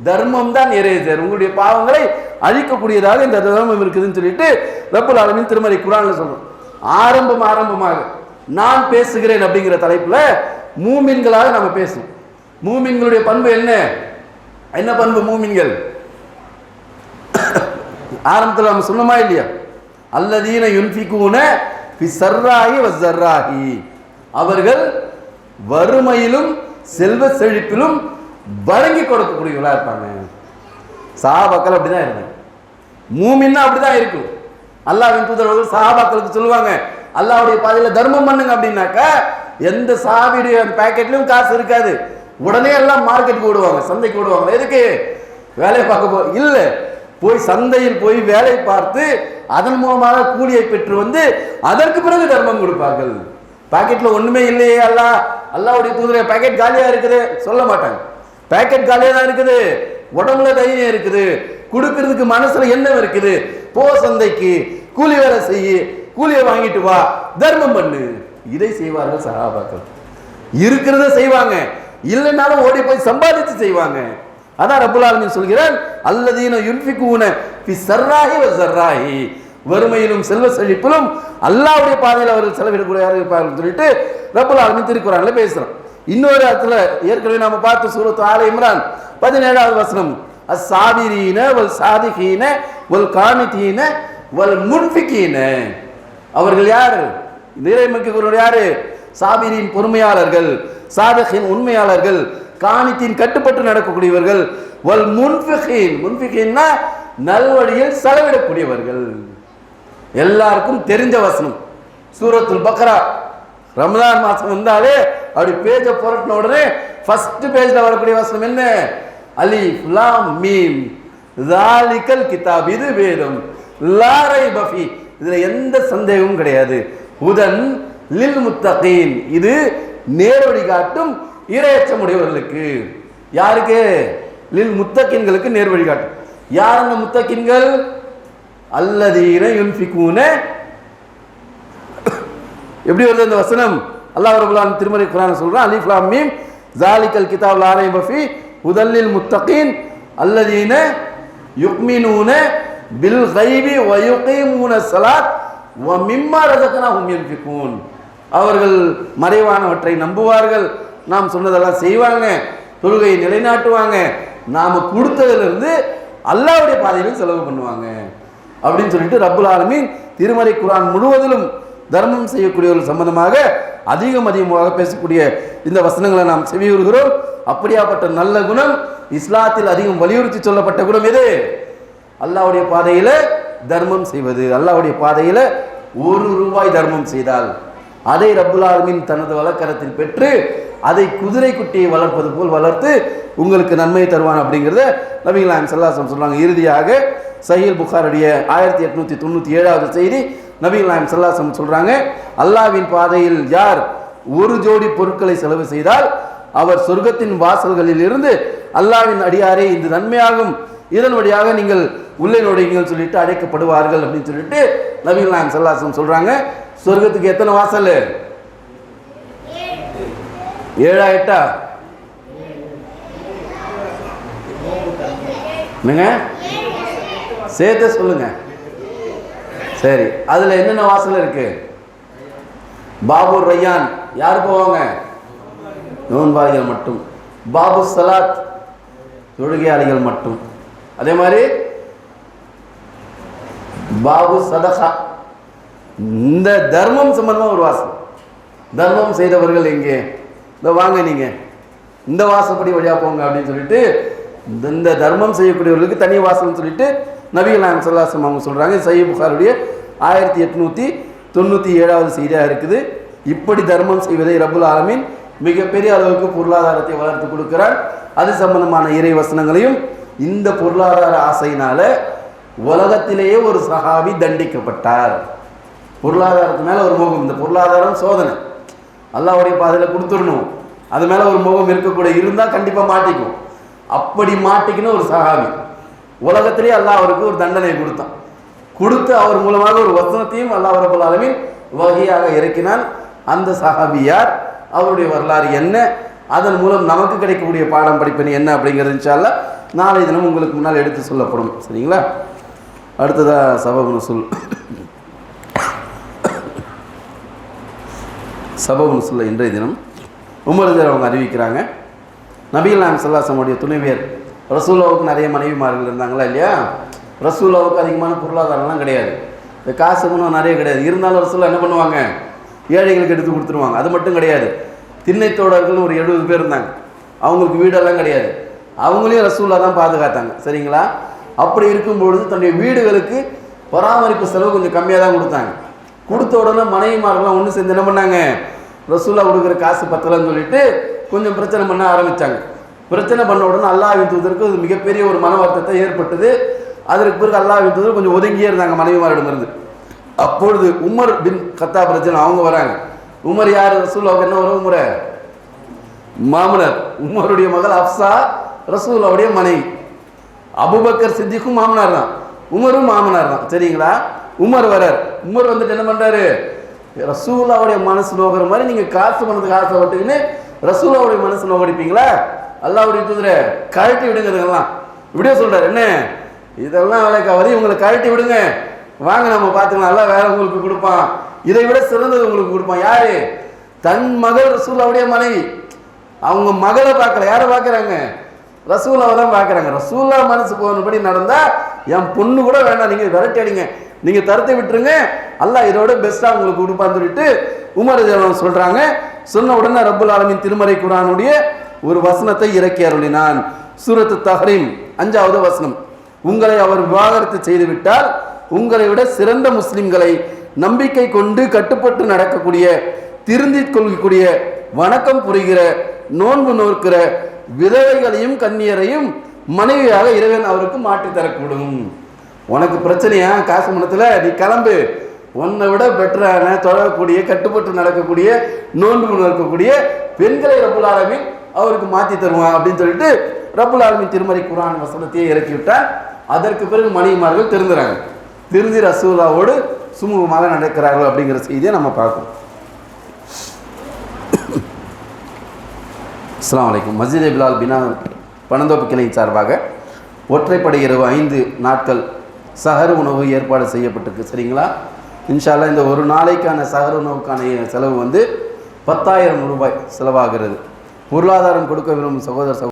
தர்மம் தான் எரேசர். உங்களுடைய பாவங்களை அழிக்கக்கூடியதாக இந்த தர்மம் இருக்குதுன்னு சொல்லிட்டு ரப்பல் ஆலமீன் திருமறை குர்ஆன்ல சொல்றோம். ஆரம்பமாக நான் பேசுகிறேன் அப்படிங்கிற தலைப்புல மூமின்களாக நம்ம பேசுவோம். மூமின்களுடைய பண்பு என்ன? என்ன பண்பு மூமின்கள்? ஆரம்பத்தில் நம்ம சொன்னோமா இல்லையா? அல்லதீன யுன்ஃபிகூன ஃபி ஸர்ராஹி வ ஸர்ராஹி, அவர்கள் வறுமையிலும் செல்வ செழிப்பிலும் வழங்கி கொடுக்கக்கூடியவர்களா இருப்பாங்க. சஹாபாக்கள் அப்படிதான் இருந்தாங்க. மூமின்னா அப்படிதான் இருக்கும். அல்லாஹ்வின் தூதர் சஹாபாக்களுக்கு சொல்லுவாங்க, அல்லாஹ்வுடைய பாதையில தர்மம் பண்ணுங்க அப்படின்னாக்கா எந்த சஹாபியுடைய பாக்கெட்லயும் காசு இருக்காது. உடனே எல்லாம் மார்க்கெட்டுக்கு ஓடுவாங்க, சந்தைக்கு ஓடுவாங்க. எதுக்கு? வேலையை பார்க்க இல்ல, போய் சந்தையில் போய் வேலை பார்த்து அதன் மூலமாக கூலியை பெற்று வந்து அதற்கு பிறகு தர்மம் கொடுப்பார்கள். பாக்கெட்ல ஒண்ணுமே இல்லையே, அல்லாஹ்வுடைய தூதரே பாக்கெட் காலியா இருக்குது சொல்ல மாட்டாங்க. பாக்கெட் காலியா தான் இருக்குது, உடம்புல தைரியம் இருக்குது, கொடுக்கிறதுக்கு மனசுல எண்ணம் இருக்குது. போ சந்தைக்கு, கூலி வேலை செய்ய, கூலியை வாங்கிட்டு வா, தர்மம் பண்ணு. இதை செய்வார்கள் சஹாபாக்கள். இருக்கிறத செய்வாங்க, இல்லைன்னாலும் ஓடி போய் சம்பாதிச்சு செய்வாங்க. அதான் ரப்பல் ஆலமீன் சொல்கிறான், அல்லதீன யுன்ஃபிகூன ஃபி ஸர்ராஹி வ ஸர்ராஹி, வறுமையிலும் செல்வ செழிப்பிலும் அல்லாஹ்வுடைய பாதையில் அவர்கள் செலவிடக்கூடியவர்கள் இருப்பார்கள் சொல்லிட்டு ரப்பல் ஆலமீன் திருக்குர்ஆன்ல பேசுறான். இன்னொரு இடத்துல ஏற்கனவே நாம பார்த்து சூரத் ஆல இம்ரான் 17வது வசனம், அஸ்ஸாபிரீன வல் சாதிகீன வல் கானிதீன வல் முன்ஃபிகீன, அவர்கள் யார்? நிறைமக்கள் யாரு? சாபிரின் பொறுமையாளர்கள், சாதிகின் உண்மையாளர்கள், காணித்தின் கட்டுப்பட்டு நடக்கக்கூடியவர்கள், வல் முன்ஃபிகீன், முன்ஃபிகீன்னா நல்வழியில் செலவிடக்கூடியவர்கள். எல்லாருக்கும் தெரிஞ்ச வசனம் சூரத்துல் பக்ரா. ரமலான் மாசம் வந்தாலே அப்படி பேஜ புரட்டின உடனே ஃபர்ஸ்ட் பேஜ்ல வரக்கூடிய வசனம் என்ன? அலிஃப் லாம் மீம் ஸாலிகல் கிதாப், இது வேதம், லா ரைப ஃபீ, இதுல எந்த சந்தேகமும் கிடையாது, ஹுதன் லில் முத்தகீன், இது நேர்வழி காட்டும் இறையச்சமுடையவர்களுக்கு. யாருக்கு? லில் முத்தகீன்களுக்கு நேர்வழி காட்டும். யார் அந்த முத்தகீன்கள்? அல்லதீன யுன்ஃபிகூன, எப்படி வருது அந்த வசனம்? அல்லாஹ் ரப்பல் ஆலமீன் திருமறை குர்ஆன்ல சொல்றான், அலிஃப் லாம் மீம் ஸாலிகல் கிதாபு லா ரைப ஃபீ ஹுதல்லில் முத்தகீன் அல்லதீன யுக்மினூன பில் கைபி வ யுகீமூன ஸலாத் வ மிம்மா ரஸக்னாஹும் யுன்ஃபிகூன். அவர்கள் மறைவானவற்றை நம்புவார்கள், நாம் சொன்னதெல்லாம் செய்வாங்க, தொழுகையை நிலைநாட்டுவாங்க, நாம கொடுத்ததிலிருந்து அல்லாஹ்வுடைய பாதையிலும் செலவு பண்ணுவாங்க அப்படின்னு சொல்லிட்டு ரப்புல் ஆலமீன் திருமறை குர்ஆன் முழுவதிலும் தர்மம் செய்யக்கூடியவர்கள் சம்பந்தமாக அதிகமாக பேசக்கூடிய இந்த வசனங்களை நாம் செவியுறுகிறோம். அப்படியாப்பட்ட நல்ல குணம் இஸ்லாத்தில் அதிகம் வலியுறுத்தி சொல்லப்பட்ட குணம் எது? அல்லாஹ்வுடைய பாதையில தர்மம் செய்வது. அல்லாஹ்வுடைய பாதையில ₹1 தர்மம் செய்தால் அதை ரப்புல் ஆலமீன் தனது வலக்கரத்தில் பெற்று அதை குதிரை குட்டியை வளர்ப்பது போல் வளர்த்து உங்களுக்கு நன்மை தருவான் அப்படிங்கிறத நபிகள் நாயகம் ஸல்லல்லாஹு அலைஹி வஸல்லம் சொல்றாங்க. இறுதியாக சஹீஹ் புகாரியுடைய 1897வது செய்தி, நபிகள் நாயகம் ஸல்லல்லாஹு அலைஹி வஸல்லம் சொல்றாங்க, அல்லாஹ்வின் பாதையில் யார் ஒரு ஜோடி பொருட்களை செலவு செய்தால் அவர் சொர்க்கத்தின் வாசல்களில் இருந்து அல்லாஹ்வின் அடியாரே இந்த நன்மையாகும், இதன் வழியாக நீங்கள் உள்ளே நுழையுங்கள் சொல்லிட்டு அழைக்கப்படுவார்கள் அப்படின்னு சொல்லிட்டு நபிகள் நாயகம் ஸல்லல்லாஹு அலைஹி வஸல்லம் சொல்றாங்க. சொர்க்கத்துக்கு எத்தனை வாசல்? 7 8 என்னங்க சேர்த்து சொல்லுங்க. சரி, அதுல என்னென்ன வாசல் இருக்கு? பாபு ரய்யான் யார் போவாங்க? நோன்பாளிகள் மட்டும். பாபு சலாத் தொழுகையாளிகள் மட்டும். அதே மாதிரி பாபு சதகா, இந்த தர்மம் சம்பந்தமா ஒரு வாசல். தர்மம் செய்தவர்கள் எங்கே? இந்த வாங்க நீங்க இந்த வாசப்படி வழியா போங்க அப்படின்னு சொல்லிட்டு இந்த தர்மம் செய்யக்கூடியவர்களுக்கு தனி வாசல்னு சொல்லிட்டு நபிகள் நாயகம் ஸல்லல்லாஹு அலைஹி வஸல்லம் அவங்க சொல்றாங்க. சஹீஹ் புகாரியுடைய 1897வது செய்தியாக இருக்குது. இப்படி தர்மம் செய்வதை ரப்புல் ஆலமீன் மிகப்பெரிய அளவுக்கு பொருளாதாரத்தை வளர்த்து கொடுக்கிறார். அது சம்பந்தமான இறை வசனங்களையும், இந்த பொருளாதார ஆசையினால உலகத்திலேயே ஒரு சஹாபி தண்டிக்கப்பட்டார். பொருளாதாரத்து மேல ஒரு மோகம், இந்த பொருளாதாரம் சோதனை, அல்லாஹ்வுடைய பாதையில் கொடுத்துடணும், அது மேல ஒரு மோகம் இருக்கக்கூடிய இருந்தால் கண்டிப்பா மாட்டிக்கும். அப்படி மாட்டிக்கின ஒரு சஹாபி உலகத்திலேயே அல்லாஹ் அவருக்கு ஒரு தண்டனை கொடுத்து அவர் மூலமாக ஒரு வசனத்தையும் அல்லாஹ் ரப்பல் ஆலமீன் வஹியாக இறக்கினான். அந்த சஹாபி யார், அவருடைய வரலாறு என்ன, அதன் மூலம் நமக்கு கிடைக்கக்கூடிய பாடம் படிப்பினை என்ன அப்படிங்கிறது இன்ஷா அல்லாஹ் நாளை தினம் உங்களுக்கு முன்னால் எடுத்து சொல்லப்படும். சரிங்களா? அடுத்ததா சபபு நுஸூல். சபபு நுஸூல் இன்றைய தினம் உமர் அவங்க அறிவிக்கிறாங்க, நபிகள் நாயகம் ஸல்லல்லாஹு அலைஹி வஸல்லம் துணைவியர் ரசூலுல்லாஹ்வுக்கு நிறைய மனைவிமார்கள் இருந்தாங்களா இல்லையா? ரசூலுல்லாஹ்வுக்கு அதிகமான பொருளாதாரம்லாம் கிடையாது, இந்த காசு குணம் நிறைய கிடையாது. இருந்தாலும் ரசூலுல்லாஹ் என்ன பண்ணுவாங்க? ஏழைகளுக்கு எடுத்து கொடுத்துருவாங்க. அது மட்டும் கிடையாது, திண்ணைத்தோடர்கள் ஒரு 70 பேர் இருந்தாங்க, அவங்களுக்கு வீடெல்லாம் கிடையாது, அவங்களையும் ரசூலுல்லாஹ் தான் பாதுகாத்தாங்க. சரிங்களா? அப்படி இருக்கும்பொழுது தன்னுடைய வீடுகளுக்கு பராமரிப்பு செலவு கொஞ்சம் கம்மியாக தான் கொடுத்தாங்க. கொடுத்த உடனே மனைவிமார்கள்லாம் ஒன்று சேர்ந்து என்ன பண்ணாங்க? ரசூலுல்லாஹ் கொடுக்குற காசு பத்தலன்னு சொல்லிட்டு கொஞ்சம் பிரச்சனை பண்ண ஆரம்பித்தாங்க. பிரச்சனை பண்ண உடனே அல்லாஹ்வின் தூதருக்கு அது மிகப்பெரிய ஒரு மன வருத்தத்தை ஏற்பட்டது. அதற்கு பிறகு அல்லாஹ்வின் தூதர் கொஞ்சம் ஒதுங்கியே இருந்தாங்க மனைவிமாரிடமிருந்து. அப்பொழுது உமர் பின் கத்தாப் ரலியல்லாஹு அவங்க வராங்க. உமர் யார்? ரசூலுல்லாஹ்வுக்கு என்ன உறவு முறை? மாமனார். உமருடைய மகள் ஹப்ஸா ரசூலுல்லாஹ்வுடைய மனைவி. அபூபக்கர் சித்திக்கும் மாமனார் தான், உமரும் மாமனார் தான். சரிங்களா? உமர் வரார். உமர் வந்துட்டு என்ன பண்றாரு? ரசூலுல்லாஹ்வுடைய மனசு நோக்கிற மாதிரி நீங்க காசு பண்ணதுக்கு ஆசைப்பட்டுக்கின்னு ரசூலுல்லாஹ்வுடைய மனசு நோக்கடிப்பீங்களா? அல்லாஹ்வுடைய தூதரை கழட்டி விடுங்க. இதெல்லாம் இப்படியே சொல்றாரு, என்ன இதெல்லாம் வேலைக்காவது, இவங்களை கழட்டி விடுங்க, வாங்க நம்ம பார்த்துக்கலாம், எல்லாம் வேற உங்களுக்கு கொடுப்பான், இதை விட சிறந்தது உங்களுக்கு கொடுப்பான். யாரு? தன் மகள் ரசூலுல்லாஹ்வுடைய மனைவி. அவங்க மகளை பார்க்கல, யாரை பார்க்குறாங்க? ரசூலுல்லாஹ்வை தான் பார்க்குறாங்க. ரசூலுல்லாஹ் மனசு போனபடி நடந்தா என் பொண்ணு கூட வேண்டாம், நீங்கள் விரட்டி அடிங்க, நீங்கள் தரத்தை விட்டுருங்க, அல்லாஹ் இதோட பெஸ்ட்டாக உங்களுக்கு கொடுப்பான்னு சொல்லிட்டு உமர் சொல்கிறாங்க. சொன்ன உடனே ரப்புல் ஆலமீன் திருமறை குர்ஆனுடைய ஒரு வசனத்தை இறக்கி அருளினான். சூரத்து தஹ்ரீம் 5வது வசனம், உங்களை அவர் விவாகரத்து செய்துவிட்டால் உங்களை விட சிறந்த முஸ்லிம்களை நம்பிக்கை கொண்டு கட்டுப்பட்டு நடக்கக்கூடிய, திருந்திக் கொள்ளக்கூடிய, வணக்கம் புரிகிற, நோன்பு நோக்கிற விதவைகளையும் கன்னியரையும் மனைவியாக இறைவன் அவருக்கு மாற்றி தரக்கூடும். உனக்கு பிரச்சனையா காசு மனத்தில்? நீ கிளம்பு, உன்னை விட பெட்டரான தொழக்கூடிய, கட்டுப்பட்டு நடக்கக்கூடிய, நோன்பு நோக்கக்கூடிய பெண்களை ரப்புல் ஆலமீன் அவருக்கு மாற்றி தருவான் அப்படின்னு சொல்லிட்டு ரப்புல் ஆலமீன் திருமறை குர்ஆன் வசனத்தையே இறக்கிவிட்டார். அதற்கு பிறகு மனைவிமார்கள் திருந்துறாங்க, திருந்தி ரசூலுல்லாஹ்வோடு சுமூகமாக நடக்கிறார்கள் அப்படிங்கிற செய்தியை நம்ம பார்க்கணும். அஸ்ஸலாமு அலைக்கும். மஸ்ஜித் பிலால் பினா பனந்தோப்பு கிளை சார்பாக ஒற்றைப்படை இரவு 5 நாட்கள் சஹர் உணவு ஏற்பாடு செய்யப்பட்டிருக்கு. சரிங்களா? இன்ஷா அல்லாஹ் இந்த ஒரு நாளைக்கான சஹர் உணவுக்கான செலவு வந்து 10,000 ரூபாய் செலவாகிறது. பொருளாதாரம் கொடுக்க விரும்பும் சகோதர